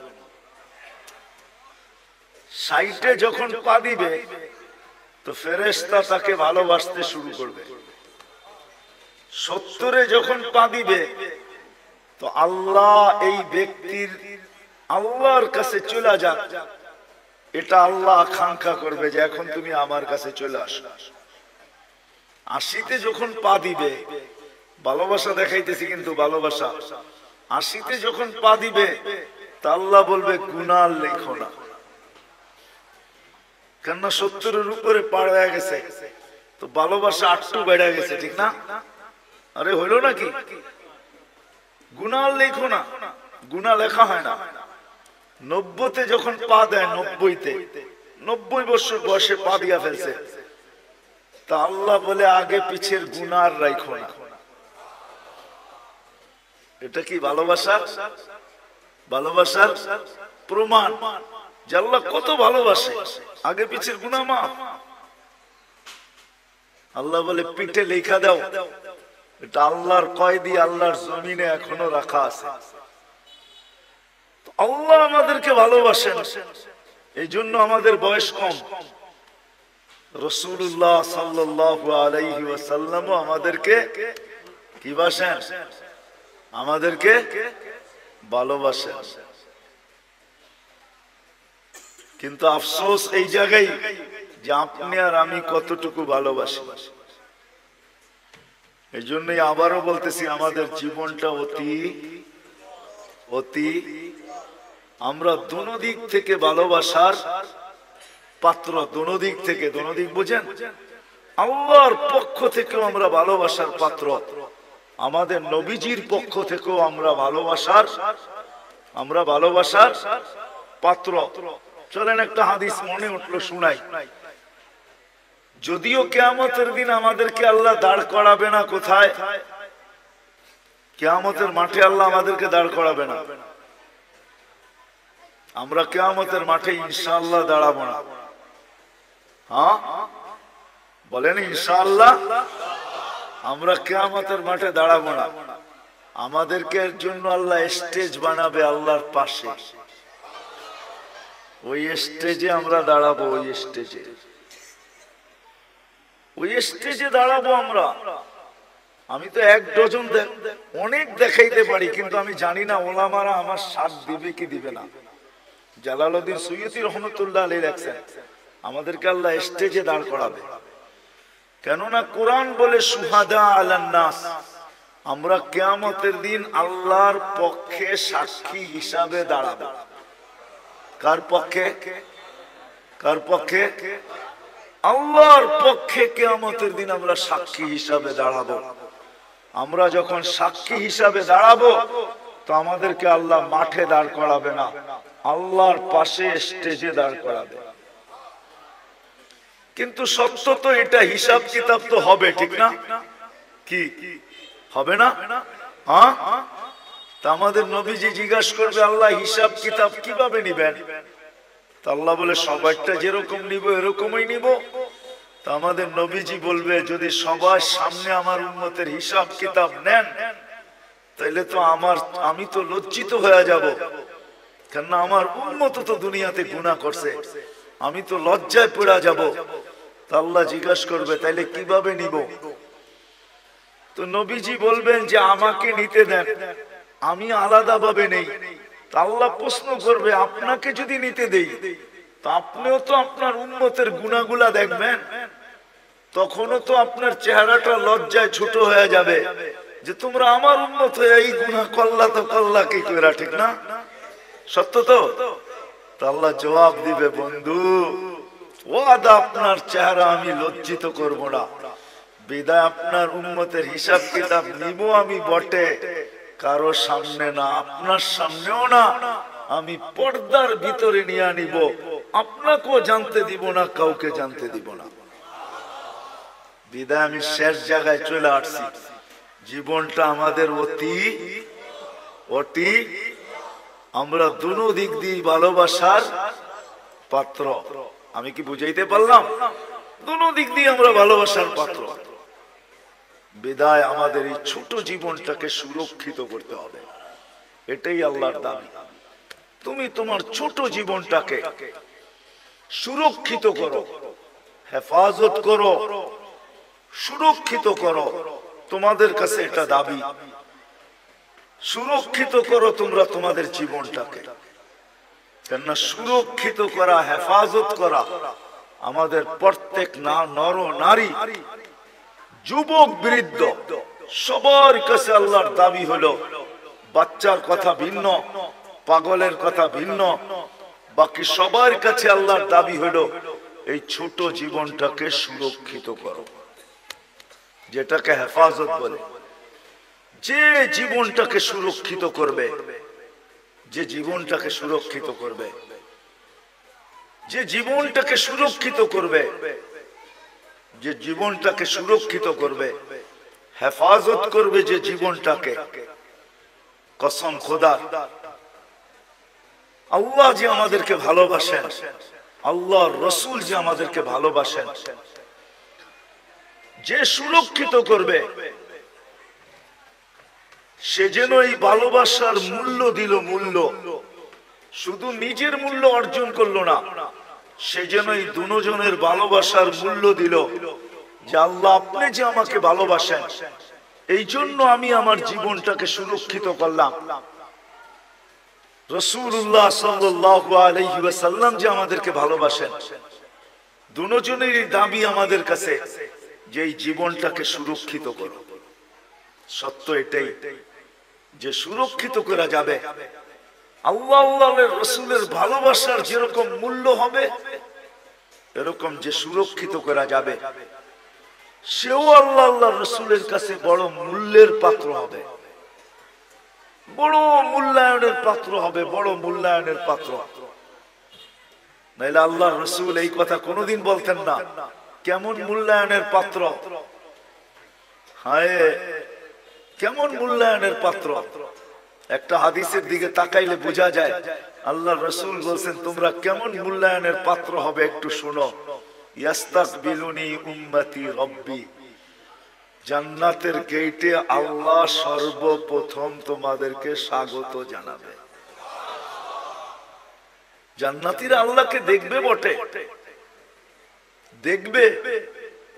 60-এ যখন পা দিবে তো ফেরেশতা তাকে ভালোবাসতে শুরু করবে। 70-এ যখন পা দিবে তো আল্লাহ এই ব্যক্তির আল্লাহর কাছে চলে যাক, এটা আল্লাহ আকাঙ্ক্ষা করবে যে এখন তুমি আমার কাছে চলে আসো। 80-তে যখন পা দিবে, ভালোবাসা দেখাইতেছি কিন্তু ভালোবাসা, 80-তে যখন পা দিবে তা আল্লাহ বলবে গুনাহ লেখো না, কেননা 70-এর উপরে পার হয়ে গেছে, তো ভালোবাসা আটটু বেড়ে গেছে, ঠিক না? আরে হইল নাকি? গুনাহ লেখো না, গুনাহ লেখা হয় না। 90-তে যখন পা দেয়, 90-তে 90 বছর বয়সে পা দিয়া ফেলছে, তা আল্লাহ বলে আগে পিছের গুনাহ আর রাখো না। এটা কি ভালোবাসা? ভালোবাসার প্রমাণ যে আল্লাহ কত ভালোবাসে, আগে পিছের গুনাহ মাফ। আল্লাহ বলে পিঠে লেখা দাও, এটা আল্লাহর কয়েদি আল্লাহর জমিনে এখনো রাখা আছে। আল্লাহ আমাদেরকে ভালোবাসেন, এই জন্য আমাদের বয়স কম। রাসূলুল্লাহ সাল্লাল্লাহু আলাইহি ওয়াসাল্লাম আমাদেরকে কি বাসেন? আমাদেরকে ভালোবাসেন। কিন্তু আফসোস এই জায়গায় যে আপনি আর আমি কতটুকু ভালোবাসি। এই জন্যই আবারও বলতেছি, আমাদের জীবনটা অতি আমরা দোনো দিক থেকে ভালোবাসার পাত্র। দোনো দিক থেকে, দোনো দিক বুঝেন? আল্লাহর পক্ষ থেকেও আমরা ভালোবাসার পাত্র, আমাদের নবীজির পক্ষ থেকেও আমরা ভালোবাসার পাত্র। চলেন একটা হাদিস মনে উঠলো শুনাই। যদিও কিয়ামতের দিন আমাদেরকে আল্লাহ দাঁড় করাবে না, কোথায়? কিয়ামতের মাঠে আল্লাহ আমাদেরকে দাঁড় করাবে না। আমরা কিয়ামতের মাঠে ইনশাআল্লাহ দাঁড়াবো না। হ্যাঁ বলেন ইনশাআল্লাহ। আমরা কিয়ামতের মাঠে দাঁড়াবো না, আমাদেরকে এর জন্য আল্লাহ স্টেজ বানাবে আল্লাহর পাশে। ওই স্টেজে আমরা দাঁড়াবো, ওই স্টেজে। ওই স্টেজে দাঁড়াবো আমরা। আমি তো এক ডজন অনেক দেখাইতে পারি, কিন্তু আমি জানি না ওলামারা আমার সাথ দিবে কি দিবে না। জালালউদ্দিন সুয়ুতী রহমতুল্লাহ আলাইহি লেখছেন, আমাদেরকে আল্লাহ স্টেজে দাঁড় করাবে। কেননা কোরআন বলে সুহাদা আলান নাস, আমরা কিয়ামতের দিন আল্লাহর পক্ষে সাক্ষী হিসাবে দাঁড়াবো। কার পক্ষে? কার পক্ষে? আল্লাহর পক্ষে কিয়ামতের দিন আমরা সাক্ষী হিসাবে দাঁড়াবো। আমরা যখন সাক্ষী হিসাবে দাঁড়াবো তো আমাদেরকে আল্লাহ মাঠে দাঁড় করাবে না, আল্লাহর পাশে স্টেজে দাঁড় করাবে। কিন্তু সত্য তো এটা, হিসাব কিতাব তো হবে, ঠিক না? কি হবে না? হ্যাঁ, তা আমাদের নবীজি জিজ্ঞাসা করবে আল্লাহ হিসাব কিতাব কিভাবে নিবেন? তা আল্লাহ বলে সবাইটা যেরকম নিব এরকমই নিব। তা আমাদের নবীজি বলবে যদি সবার সামনে আমার উম্মতের হিসাব কিতাব নেন তাহলে তো আমি তো লজ্জিত হয়ে যাব, কেননা আমার উম্মত তো দুনিয়াতে গুনাহ করছে, আমি তো লজ্জায় পড়ে যাব। তা আল্লাহ জিজ্ঞাসা করবে তাইলে কিভাবে নিব? তো নবীজি বলবেন যে আমাকে নিতে দেন, আমি আলাদা ভাবে নেই। তা আল্লাহ প্রশ্ন করবে আপনাকে যদি নিতে দেই তো আপনিও তো আপনার উম্মতের গুনাহগুলা দেখবেন, তখনও তো আপনার চেহারাটা লজ্জায় ছোট হয়ে যাবে যে তোমরা আমার উম্মত হয়ে এই গুনাহ করলা, তো করলা কি করে, ঠিক না? সত্য তো? আল্লাহ জবাব দিবে বন্ধু ওয়াদা আপনার চেহারা আমি লজ্জিত করব না, বিদায় আপনার উম্মতের হিসাব কিতাব নিব আমি বটে, কারো সামনে না, আপনার সামনেও না, আমি পর্দার ভিতরে নিয়ে নিব, আপনাকেও জানতে দিব না, কাউকে জানতে দিব না। বিদায় আমি শেষ জায়গায় চলে আসছি। জীবনটা আমাদের অতি আমরা দুনো দিক দিয়ে ভালোবাসার পাত্র। আমি কি বুঝাইতে পারলাম? দুনো দিক দিয়ে আমরা ভালোবাসার পাত্র। বিদায় আমাদের এই ছোট জীবনটাকে সুরক্ষিত করতে হবে, এটাই আল্লাহর দাবি। তুমি তোমার ছোট জীবনটাকে সুরক্ষিত করো, হেফাজত করো, সুরক্ষিত করো, তোমাদের কাছে এটা দাবি। সুরক্ষিত করো তোমরা তোমাদের জীবনটাকে, কেননা সুরক্ষিত করা, হেফাজত করা আমাদের প্রত্যেক নর নারী, যুবক বৃদ্ধ সবার কাছে আল্লাহর দাবি হলো। বাচ্চার কথা ভিন্ন, পাগলের কথা ভিন্ন, বাকি সবার কাছে আল্লাহর দাবি হলো এই ছোট জীবনটাকে সুরক্ষিত করো, যেটাকে হেফাজত বলে। যে জীবনটাকে সুরক্ষিত করবে, যে জীবনটাকে সুরক্ষিত করবে, যে জীবনটাকে সুরক্ষিত করবে, যে জীবনটাকে সুরক্ষিত করবে, হেফাজত করবে যে জীবনটাকে, কসম খোদা আল্লাহ যে আমাদেরকে ভালোবাসেন, আল্লাহর রাসূল যে আমাদেরকে ভালোবাসেন, যে সুরক্ষিত করবে সে যেন এই ভালোবাসার মূল্য দিল। মূল্য শুধু নিজের মূল্য অর্জন করলো না, সে যেন এই দুজনের ভালোবাসার মূল্য দিল যে আল্লাহ আপনি যে আমাকে ভালোবাসেন, এই জন্য আমি আমার জীবনটাকে সুরক্ষিত করলাম। রাসূলুল্লাহ সাল্লাল্লাহু আলাইহি ওয়াসাল্লাম যে আমাদেরকে ভালোবাসেন, দুজনেরই দাবি আমাদের কাছে যে এই জীবনটাকে সুরক্ষিত করো। সত্য এটাই যে সুরক্ষিত করা যাবে, আল্লাহ আল্লাহর রাসূলের ভালোবাসার যেরকম মূল্য হবে, এরকম যে সুরক্ষিত করা যাবে সেও আল্লাহ আল্লাহর রাসূলের কাছে বড় মূল্যের পাত্র হবে, বড় মূল্যায়নের পাত্র হবে, বড় মূল্যায়নের পাত্র। নাইলে আল্লাহর রাসূল এই কথা কোনোদিন বলতেন না। কেমন মূল্যায়নের পাত্র, হায় কেমন মূল্যায়নের পাত্র। একটা হাদিসের দিকে তাকাইলে বোঝা যায় আল্লাহর রাসূল বলেন তোমরা কেমন মূল্যায়নের পাত্র হবে একটু শোনো। ইয়াস্তাকবিলুনি উম্মতি রব্বি, জান্নাতের গেটে আল্লাহ সর্বপ্রথম তোমাদেরকে স্বাগত জানাবে। জান্নাতীরা আল্লাহকে দেখবে বটে, দেখবে,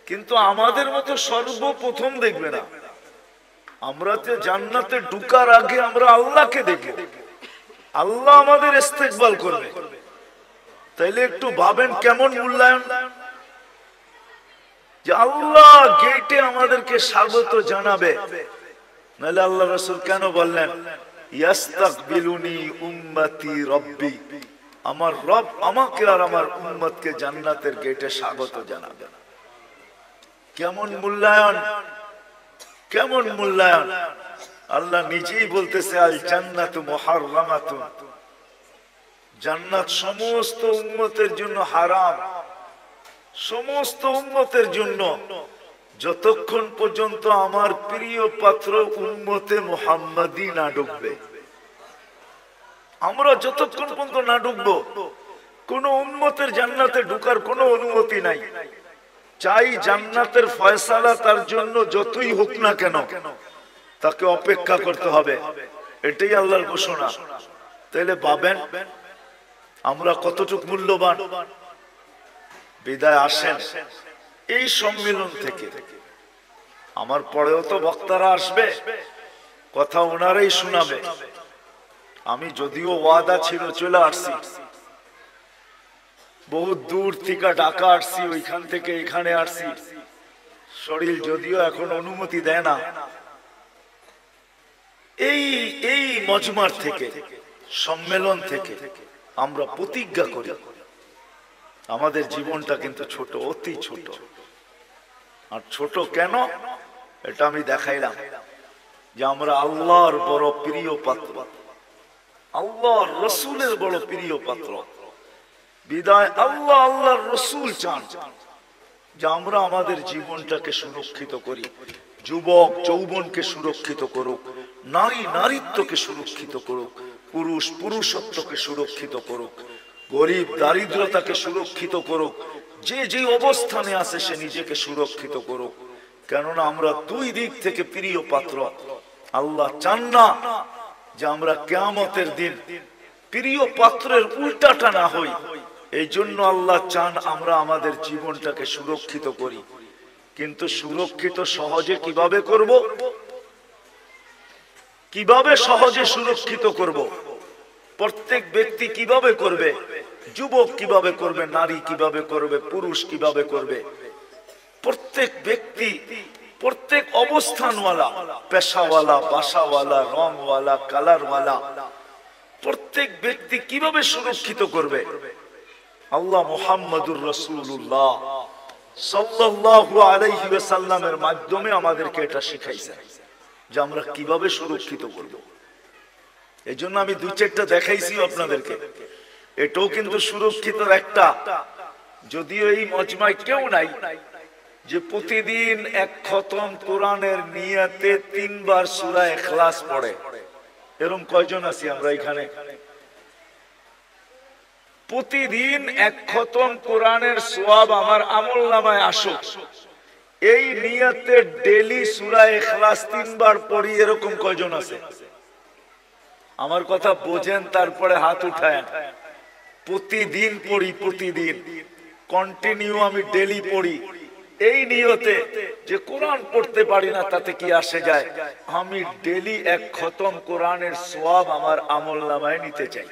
কিন্তু আমাদের মতো সর্বপ্রথম দেখবে না। আমরা তো জান্নাতে ঢুকার আগে আমরা আল্লাহকে দেখব, আল্লাহ আমাদের ইস্তেকবাল করবে। তাইলে একটু ভাবেন কেমন মূল্যায়ন, যে আল্লাহ গেটে আমাদেরকে স্বাগত জানাবে। নাহলে আল্লাহ রাসূল কেন বললেন ইয়াস্তাকবিলুনি উম্মতি রব্বি, আমার রব আমাকে আর আমার উম্মতকে জান্নাতের গেটে স্বাগত জানাবে। কেমন মূল্যায়ন, কেমন মূল্যায়ন। আল্লাহ নিজেই বলতেছে আল জান্নাতু মুহাররামাতুন, জান্নাত সমস্ত উম্মতের জন্য হারাম, সমস্ত উম্মতের জন্য, যতক্ষণ পর্যন্ত আমার প্রিয় পাত্র উম্মতে মুহাম্মাদি না ঢুকবে। আমরা যতক্ষণ পর্যন্ত না ঢুকবো কোন উম্মতের জান্নাতে ঢুকার কোনো অনুমতি নাই। চাই জান্নাতের ফয়সালা তার জন্য যতই হোক না কেন তাকে অপেক্ষা করতে হবে, এটাই আল্লাহর ঘোষণা। তাহলে ভাবেন আমরা কতটুকু মূল্যবান। বিদায় আসেন এই সম্মেলন থেকে, আমার পরেও তো বক্তারা আসবে, কথা ওনারাই শোনাবে। আমি যদিও ওয়াদা ছিল চলে আসছি, বহু দূর থেকে ঢাকা আসছি, ওইখান থেকে এখানে আসছি, শরীর যদিও এখন অনুমতি দেয় না। এই মজমার থেকে, সম্মেলন থেকে আমরা প্রতিজ্ঞা করি আমাদের জীবনটা কিন্তু ছোট, অতি ছোট। আর ছোট কেন এটা আমি দেখাইলাম, যে আমরা আল্লাহর বড় প্রিয় পাত্র, আল্লাহর রসুলের বড় প্রিয় পাত্র। বিদায় আল্লাহ আল্লাহর রসুল চান যে আমরা আমাদের জীবনটাকে সুরক্ষিত করি, যুবক যৌবনকে সুরক্ষিত করুক, নারী নারীত্বকে সুরক্ষিত করুক, পুরুষ পুরুষত্বকে সুরক্ষিত করুক, গরিব দারিদ্রতাকে সুরক্ষিত করুক, যে যে অবস্থানে আছে সে নিজেকে সুরক্ষিত করুক। কেননা আমরা দুই দিক থেকে প্রিয় পাত্র। আল্লাহ চান না যে আমরা কিয়ামতের দিন প্রিয় পাত্রের উল্টাটা না হই। এই জন্য আল্লাহ চান আমরা আমাদের জীবনটাকে সুরক্ষিত করি। কিন্তু সুরক্ষিত সহজে কিভাবে করব? কিভাবে সহজে সুরক্ষিত করব? প্রত্যেক ব্যক্তি কিভাবে করবে? যুবক কিভাবে করবে? নারী কিভাবে করবে? পুরুষ কিভাবে করবে? প্রত্যেক ব্যক্তি, প্রত্যেক অবস্থানওয়ালা, পেশাওয়ালা, বাসাওয়ালা, রংওয়ালা, কালারওয়ালা, প্রত্যেক ব্যক্তি কিভাবে সুরক্ষিত করবে? আল্লাহ মুহাম্মদুর রাসূলুল্লাহ সাল্লাল্লাহু আলাইহি ওয়াসাল্লামের মাধ্যমে আমাদেরকে এটা শিখাইছেন যে আমরা কিভাবে সুরক্ষিত করব। এই জন্য আমি দুই চারটা দেখাইছি আপনাদেরকে। এটাও কিন্তু সুরক্ষিতর একটা। যদিও এই মজমায় কেউ নাই যে প্রতিদিন এক খতম কোরআনের নিয়তে 3 বার সূরা ইখলাস পড়ে, এরকম কয়জন আছি আমরা এখানে? প্রতিদিন এক খতম কোরআনের সওয়াব আমার আমলনামায় আসুক, এই নিয়তে ডেইলি সূরা ইখলাস 3 বার পড়ি, এরকম কয়জন আছে? আমার কথা বোঝেন, তারপরে হাত উঠায়েন। প্রতিদিন পড়ি, প্রতিদিন কন্টিনিউ আমি ডেইলি পড়ি, এই নিয়তে যে কোরআন পড়তে পারি না তাতে কি আসে যায়, আমি ডেইলি এক খতম কোরআনের সওয়াব আমার আমলনামায় নিতে চাই।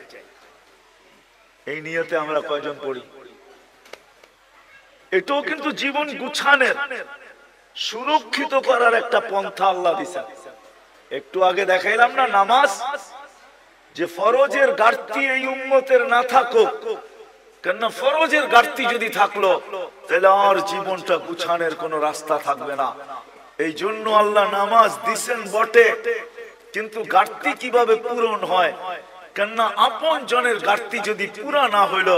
এই নিয়তে আমরা কয়জন পড়ি? এটাও কিন্তু জীবন গুছানোর, সুরক্ষিত করার একটা পন্থা আল্লাহ দিয়েছেন। একটু আগে দেখাইলাম না নামাজ, যে ফরজের ঘাটতি এই উম্মতের না থাকুক, কেননা ফরজের ঘাটতি যদি থাকলো তাহলে আর জীবনটা গুছানোর কোনো রাস্তা থাকবে না। এই জন্য আল্লাহ নামাজ দিছেন বটে, কিন্তু ঘাটতি কিভাবে পূরণ হয়? কেননা আপন জনের ঘাটতি যদি পুরা না হইলো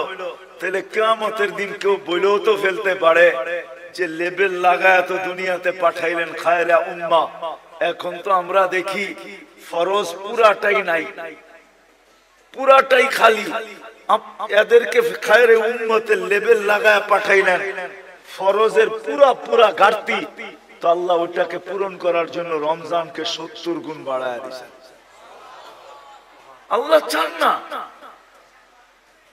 তাহলে কিয়ামতের দিন কেউ বলেও তো ফেলতে পারে যে লেবেল লাগায় তো দুনিয়াতে পাঠাইলেন খায়রা উম্মা, এখন তো আমরা দেখি ফরজ পুরাটাই নাই, পুরাটাই খালি, এদেরকে খায়রে উম্মতের লেবেল লাগায় পাঠাইলেন, ফরজের পুরা পুরা ঘাটতি। তো আল্লাহ ওটাকে পূরণ করার জন্য রমজানকে 70 গুণ বাড়ায় দিয়েছেন। আল্লাহ চান না,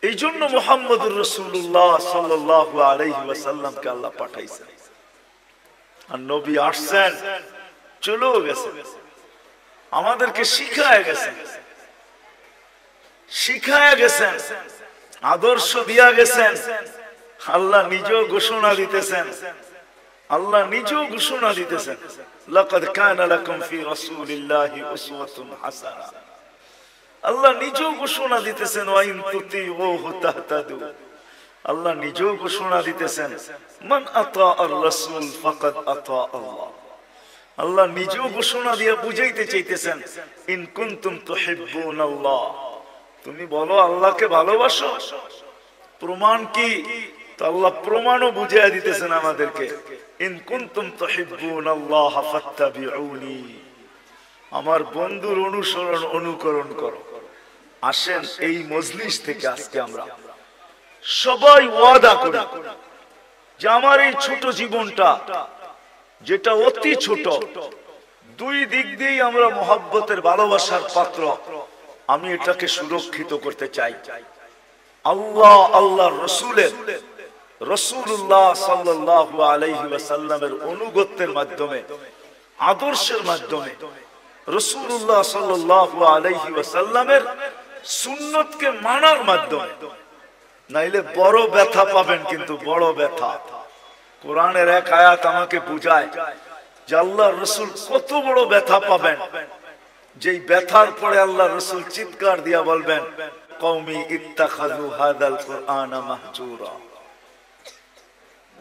এই জন্য মুহাম্মদুর রাসূলুল্লাহ সাল্লাল্লাহু আলাইহি ওয়াসাল্লামকে আল্লাহ পাঠাইছেন। আর নবী আসছেন, চলেও গেছেন, আমাদেরকে শিখায় গেছেন, শিখায় গেছেন, আদর্শ দিয়া গেছেন। আল্লাহ নিজেও ঘোষণা দিতেছেন, আল্লাহ নিজেও ঘোষণা দিতেছেন, লাকাদ কানা লাকুম ফি রাসূলিল্লাহি উসওয়াতুন হাসানাহ। আল্লাহ নিজেও ঘোষণা দিতেছেন, ওয়া ইন তুতিউহু তাহতাদু। আল্লাহ নিজেও ঘোষণা দিতেছেন, মান আতা আর রাসূল ফাকাদ আতা আল্লাহ। আল্লাহ নিজেও ঘোষণা দিয়ে বুঝাইতে চাইতেছেন, ইন কুনতুম তুহিব্বুনাল্লাহ, তুমি বলো আল্লাহকে ভালোবাসো। প্রমাণ কি? তো আল্লাহ প্রমাণও বুঝিয়ে দিতেছেন আমাদেরকে, ইন কুনতুম তুহিব্বুনাল্লাহ ফাত্তাবিউনি, আমার বন্ধুর অনুসরণ অনুকরণ করো। আসেন এই মজলিস থেকে আজকে আমরা সবাই ওয়াদা করি যে আমার এই ছোট জীবনটা, যেটা অতি ছোট, দুই দিক দিয়েই আমরা মহব্বতের ভালোবাসার পাত্র, আমি এটাকে সুরক্ষিত করতে চাই। আল্লাহ, আল্লাহর রাসূলের, রাসূলুল্লাহ সাল্লাল্লাহু আলাইহি ওয়াসাল্লামের অনুগত্যের মাধ্যমে, আদর্শের মাধ্যমে, রাসূলুল্লাহ সাল্লাল্লাহু আলাইহি ওয়াসাল্লামের সুন্নতকে মানার মাধ্যমে। নাইলে বড় ব্যথা পাবেন, কিন্তু বড় ব্যথা। কোরআনের এক আয়াত আমাকে বুঝায় যে আল্লাহর রাসূল কত বড় ব্যথা পাবেন, যেই ব্যথার পরে আল্লাহর রাসূল চিৎকার দিয়া বলবেন, কওমি ইত্তাখাযু হাযাল কুরআনা মাহজুরা।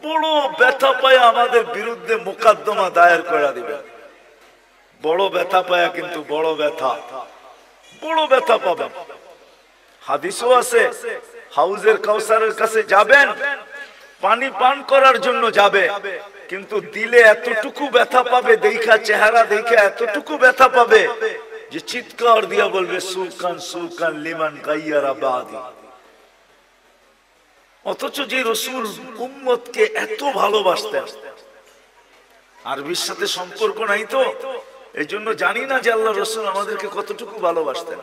বড় ব্যথা পায় আমাদের বিরুদ্ধে মোকদ্দমা দায়ের করে দিবেন। বড় ব্যথা পায়, কিন্তু বড় ব্যথা, বড় ব্যথা পাবেন। হাদিসও আছে, হাউজের কাউসারের কাছে যাবেন, পানি পান করার জন্য যাবে, কিন্তু দিলে এতটুকু ব্যথা পাবে, দেখা চেহারা দেখে এতটুকু ব্যথা পাবে যে চিৎকার দিয়া বলবে, সুকান সুকান লিমান গাইয়ারা বাদি। অথচ যে রাসূল উম্মতকে এত ভালোবাসতেন, আরবির সাথে সম্পর্ক নাই তো, এই জন্য জানি না যে আল্লাহ রাসূল আমাদেরকে কতটুকু ভালোবাসতেন,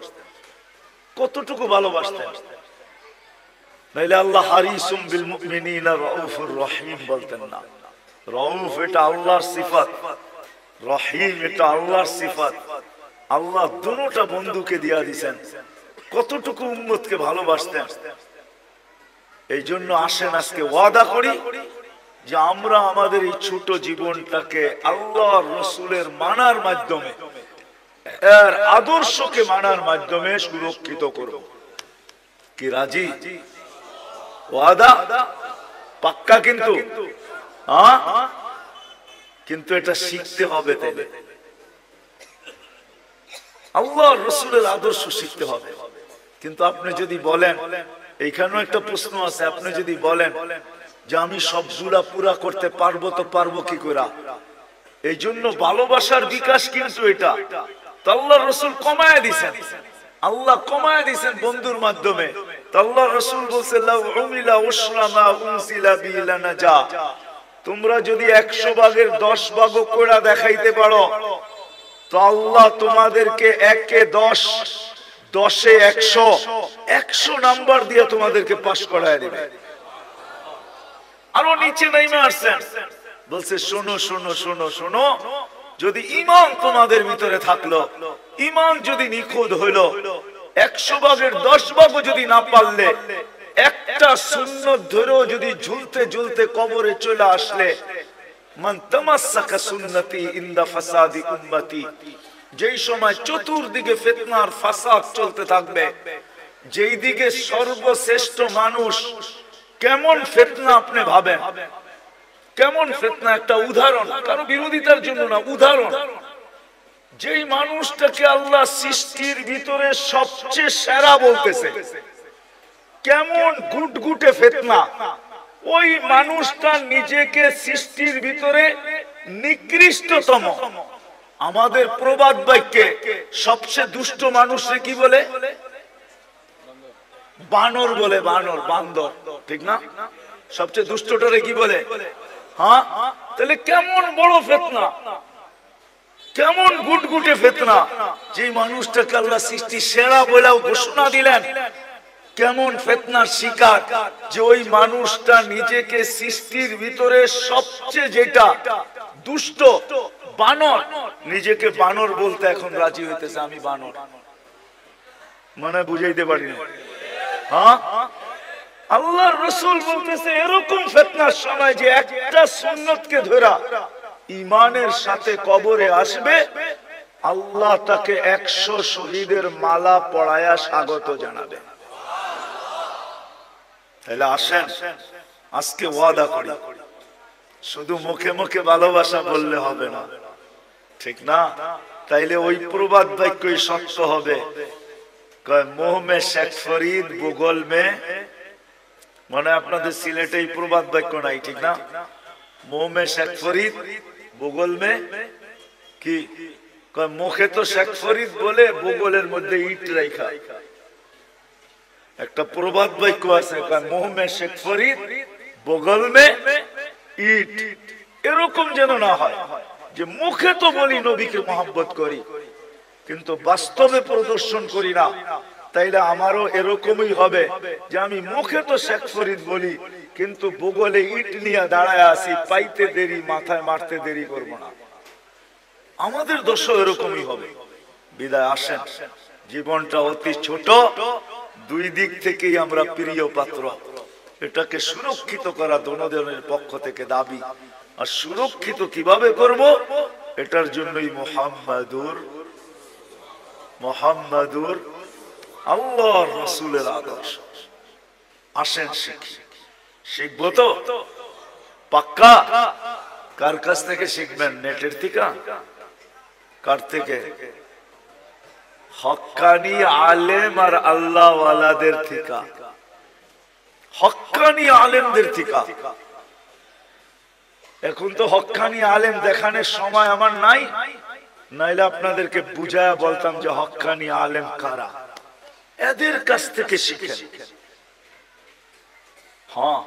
কতটুকু ভালোবাসতেন। নাইলে আল্লাহ হারিসুম বিল মুমিনিনা রাউফুর রহিম বলতেন না। রাউফ এটা আল্লাহর সিফাত, রহিম এটা আল্লাহর সিফাত। আল্লাহ দুটোটা বন্ধুকে দিয়া দিয়েছেন, কতটুকু উম্মতকে ভালোবাসতেন। এই জন্য আসেন আজকে ওয়াদা করি যে আমরা আমাদের এই ছোট জীবনটাকে আল্লাহর রাসূলের মানার মাধ্যমে, এর আদর্শকে মানার মাধ্যমে সুরক্ষিত করব। কি রাজি? ওয়াদা পাক্কা? কিন্তু কিন্তু এটা শিখতে হবে, তাইলে আল্লাহর রাসূলের আদর্শ শিখতে হবে। কিন্তু আপনি যদি বলেন, এইখানেও একটা প্রশ্ন আছে, আপনি যদি বলেন যে আমি সবগুলা পুরা করতে পারবো, তো পারবো কি করে? এই জন্য ভালোবাসার বিকাশ কিন্তু এটা আল্লাহর রাসূল কমায় দিয়েছেন, আল্লাহ কমায় দিয়েছেন বন্ধুর মাধ্যমে। আল্লাহর রাসূল বলছে, লাউ উমিলা উশরা মা উনসিলা বিলা নাজা, তোমরা যদি 100 ভাগের 10 ভাগও করে দেখাইতে পারো, তো আল্লাহ তোমাদেরকে 1-এ 10, 10-এ 100, 100 নাম্বার দিয়ে তোমাদেরকে পাস করায় দিবে। আরো নিচে নাইমা আসছেন, বলছে শোনো শোনো শোনো শোনো, যদি ঈমান তোমাদের ভিতরে থাকলো, ঈমান যদি নিখুঁত হইলো, 100 ভাগের 10 ভাগও যদি না পারলে, একটা সুন্নত ধরেও যদি ঝুলতে ঝুলতে কবরে চলে আসলে, মান তামাসসাকা সুন্নতি ইনদা ফাসাদি উম্মতি, যেই সময় চতুর্দিকে ফিতনার ফাসাদ চলতে থাকবে, যেই দিকে সর্বশ্রেষ্ঠ মানুষ, কেমন ফিতনা আপনি ভাবেন, কেমন ফিতনা? একটা উদাহরণ, কারো বিরোধিতার জন্য না, উদাহরণ। যেই মানুষটাকে আল্লাহ সৃষ্টির ভিতরে সবচেয়ে সেরা বলতেছে, কেমন গুটগুটে ফিতনা, ওই মানুষটা নিজেকে সৃষ্টির ভিতরে নিকৃষ্টতম। আমাদের প্রবাদ বাক্যে সবচেয়ে দুষ্ট মানুষে কি বলে? বানর বলে, বানর, বান্দর, ঠিক না? সবচেয়ে দুষ্টটারে কি বলে? হ্যাঁ, তাহলে কেমন বড় ফিতনা, কেমন গুটগুটে ফিতনা। যে মানুষটাকে আল্লাহ সৃষ্টি সেরা বলেও ঘোষণা দিলেন, কেমন ফিতনার শিকার যে ওই মানুষটা নিজেকে সৃষ্টির ভিতরে সবচেয়ে যেটা দুষ্ট বানর, নিজেকে বানর বলতে এখন রাজি হইতেছে, আমি বানর, মানে বুঝাইতে পারি না। হ্যাঁ, আল্লাহর রাসূল বলতেছে এরকম ফিতনার সময় যে একটা সুন্নতকে ধরা ঈমানের সাথে কবরে আসবে, আল্লাহ তাকে 100 শহীদের মালা পরায়া স্বাগত জানাবে। তাহলে আসেন আজকে ওয়াদা করি, শুধু মুখে মুখে ভালোবাসা বললে হবে না, ঠিক না? তাইলে ওই প্রবাদ বাক্যই সত্য হবে, মোহ মে শেখ ফরিদ ভূগোল মে, মানে আপনাদের সিলেটে এই প্রবাদ বাক্য নাই, ঠিক না? মোহ মে শেখ ফরিদ ভূগোল মে কি, মুখে তো শেখ ফরিদ বলে ভূগোলের মধ্যে ইট রাখা। একটা প্রবাদ বাক্য আছে, মোহ মে শেখ ফরিদ ভূগোল মে ইট। এরকম যেন না হয় যে মুখে তো বলি নবীকে মহব্বত করি কিন্তু বাস্তবে প্রদর্শন করি না। তাইলে আমারও এরকমই হবে যে আমি মুখে তো শেখ ফরিদ বলি কিন্তু ভূগোলে ইট নিয়ে দাঁড়ায় আছি, পাইতে দেরি মাথায় মারতে দেরি করবো না। আমাদের দোষও এরকমই হবে। বিদায় আসেন, জীবনটা অতি ছোট, দুই দিক থেকেই আমরা প্রিয় পাত্র, এটাকে সুরক্ষিত করা দোনোজনের পক্ষ থেকে দাবি। আর সুরক্ষিত কিভাবে করব, এটার জন্যই মুহাম্মাদুর আল্লাহর রাসূলের আদর্শ। আসেন শিখি, শিখবো তো পাক্কা। কার কাছ থেকে শিখবেন? নেটের থেকে? কার থেকে? হক্কানি আলেম আর আল্লাহ ওয়ালাদের থেকে, হক্কানি আলেমদের থেকে। এখন তো হক্কানি আলেম দেখানোর সময় আমার নাই, নাইলে আপনাদেরকে বুঝায়া বলতাম যে হক্কানি আলেম কারা। এদের কাছ থেকে শিখেন, হ্যাঁ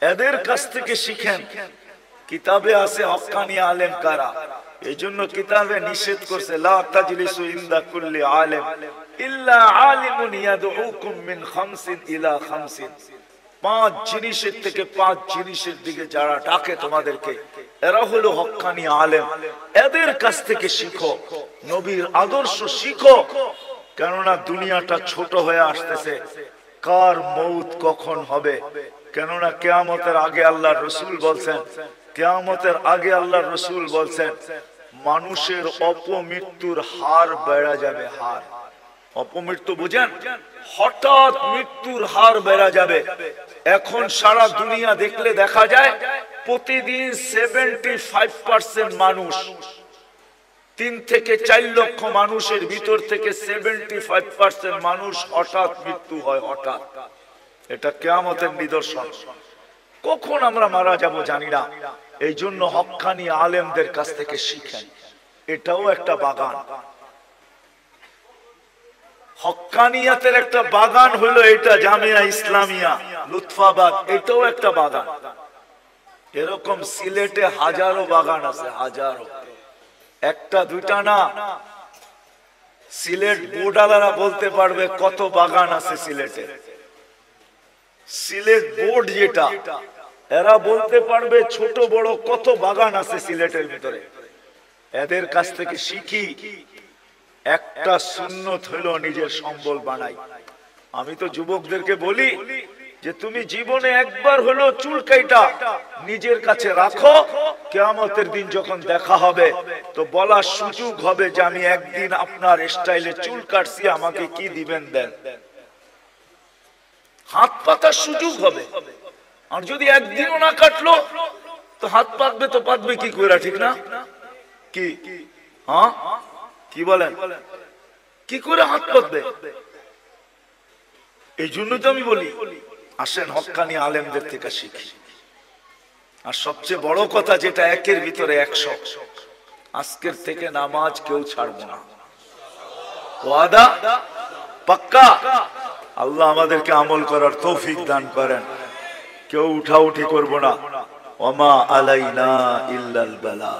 এদের কাছ থেকে শিখেন। কিতাবে আছে হক্কানি আলেম কারা, এই জন্য কিতাবে নিষেধ করছে লা তাজলিসু ইনদা কুল্লি আলেম ইল্লা আলিমুন ইয়াদউকুম মিন খামসিন ইলা খামসিন। 5 জিনিসের থেকে 5 জিনিসের দিকে যারা ডাকে তোমাদেরকে, এরা হলো হক্কানি আলেম। এদের কাছ থেকে শিখো, নবীর আদর্শ শিখো। কেননা দুনিয়াটা ছোট হয়ে আসতেছে, কার মৌত কখন হবে। কেননা কিয়ামতের আগে আল্লাহর রাসূল বলছেন, কিয়ামতের আগে আল্লাহর রাসূল বলছেন মানুষের অপমৃত্যুর হার বেড়ে যাবে। হার, অপমৃত্যু বুঝেন? হঠাৎ মৃত্যুর হার বেড়ে যাবে। এখন সারা দুনিয়া দেখলে দেখা যায় প্রতিদিন 75% মানুষ, 3 থেকে 4 লক্ষ মানুষের ভিতর থেকে 75% মানুষ হঠাৎ মৃত্যু হয়। হঠাৎ, এটা কিয়ামতের নিদর্শন। কখন আমরা মারা যাব জানি না। এই জন্য হক্কানি আলেমদের কাছ থেকে শিখেন, এটাও একটা বাগান। হক্কানিয়াতের একটা বাগান হলো এটা জামিয়া ইসলামিয়া লুৎফাবাদ, এটাও একটা বাগান। এরকম সিলেটে হাজারো বাগান আছে, হাজারো, একটা দুইটা না। সিলেট বোর্ডালারা বলতে পারবে কত বাগান আছে সিলেটে। সিলেট বোর্ড যেটা, এরা বলতে পারবে ছোট বড় কত বাগান আছে সিলেটের ভিতরে। এদের কাছ থেকে শিখি, একটা সুন্নত হলো নিজের সম্বল বানাই। আমি তো যুবকদেরকে বলি যে তুমি জীবনে একবার হলো চুল কাইটা নিজের কাছে রাখো, কিয়ামতের দিন যখন দেখা হবে তো বলার সুযোগ হবে যে আমি একদিন আপনার স্টাইলে চুল কাটছি, আমাকে কি দিবেন দেন। হাত পাতার সুযোগ হবে। আর যদি একদিনও না কাটলো তো হাত পাতবে, তো পাতবে কি করে, ঠিক না? কি হ্যাঁ, কি বলেন, কি করে হাত পাতবে? এই জন্য তো আমি বলি আসেন হক্কানি আলেমদের থেকে শিখি। আর সবচেয়ে বড় কথা যেটা, একের ভিতরে 100, আজকের থেকে নামাজ কেউ ছাড়বো না। ওয়াদা পাক্কা। আল্লাহ আমাদেরকে আমল করার তৌফিক দান করেন। কেউ উঠাউঠি করবো না। ওমা আলাইনা ইল্লাল বালা।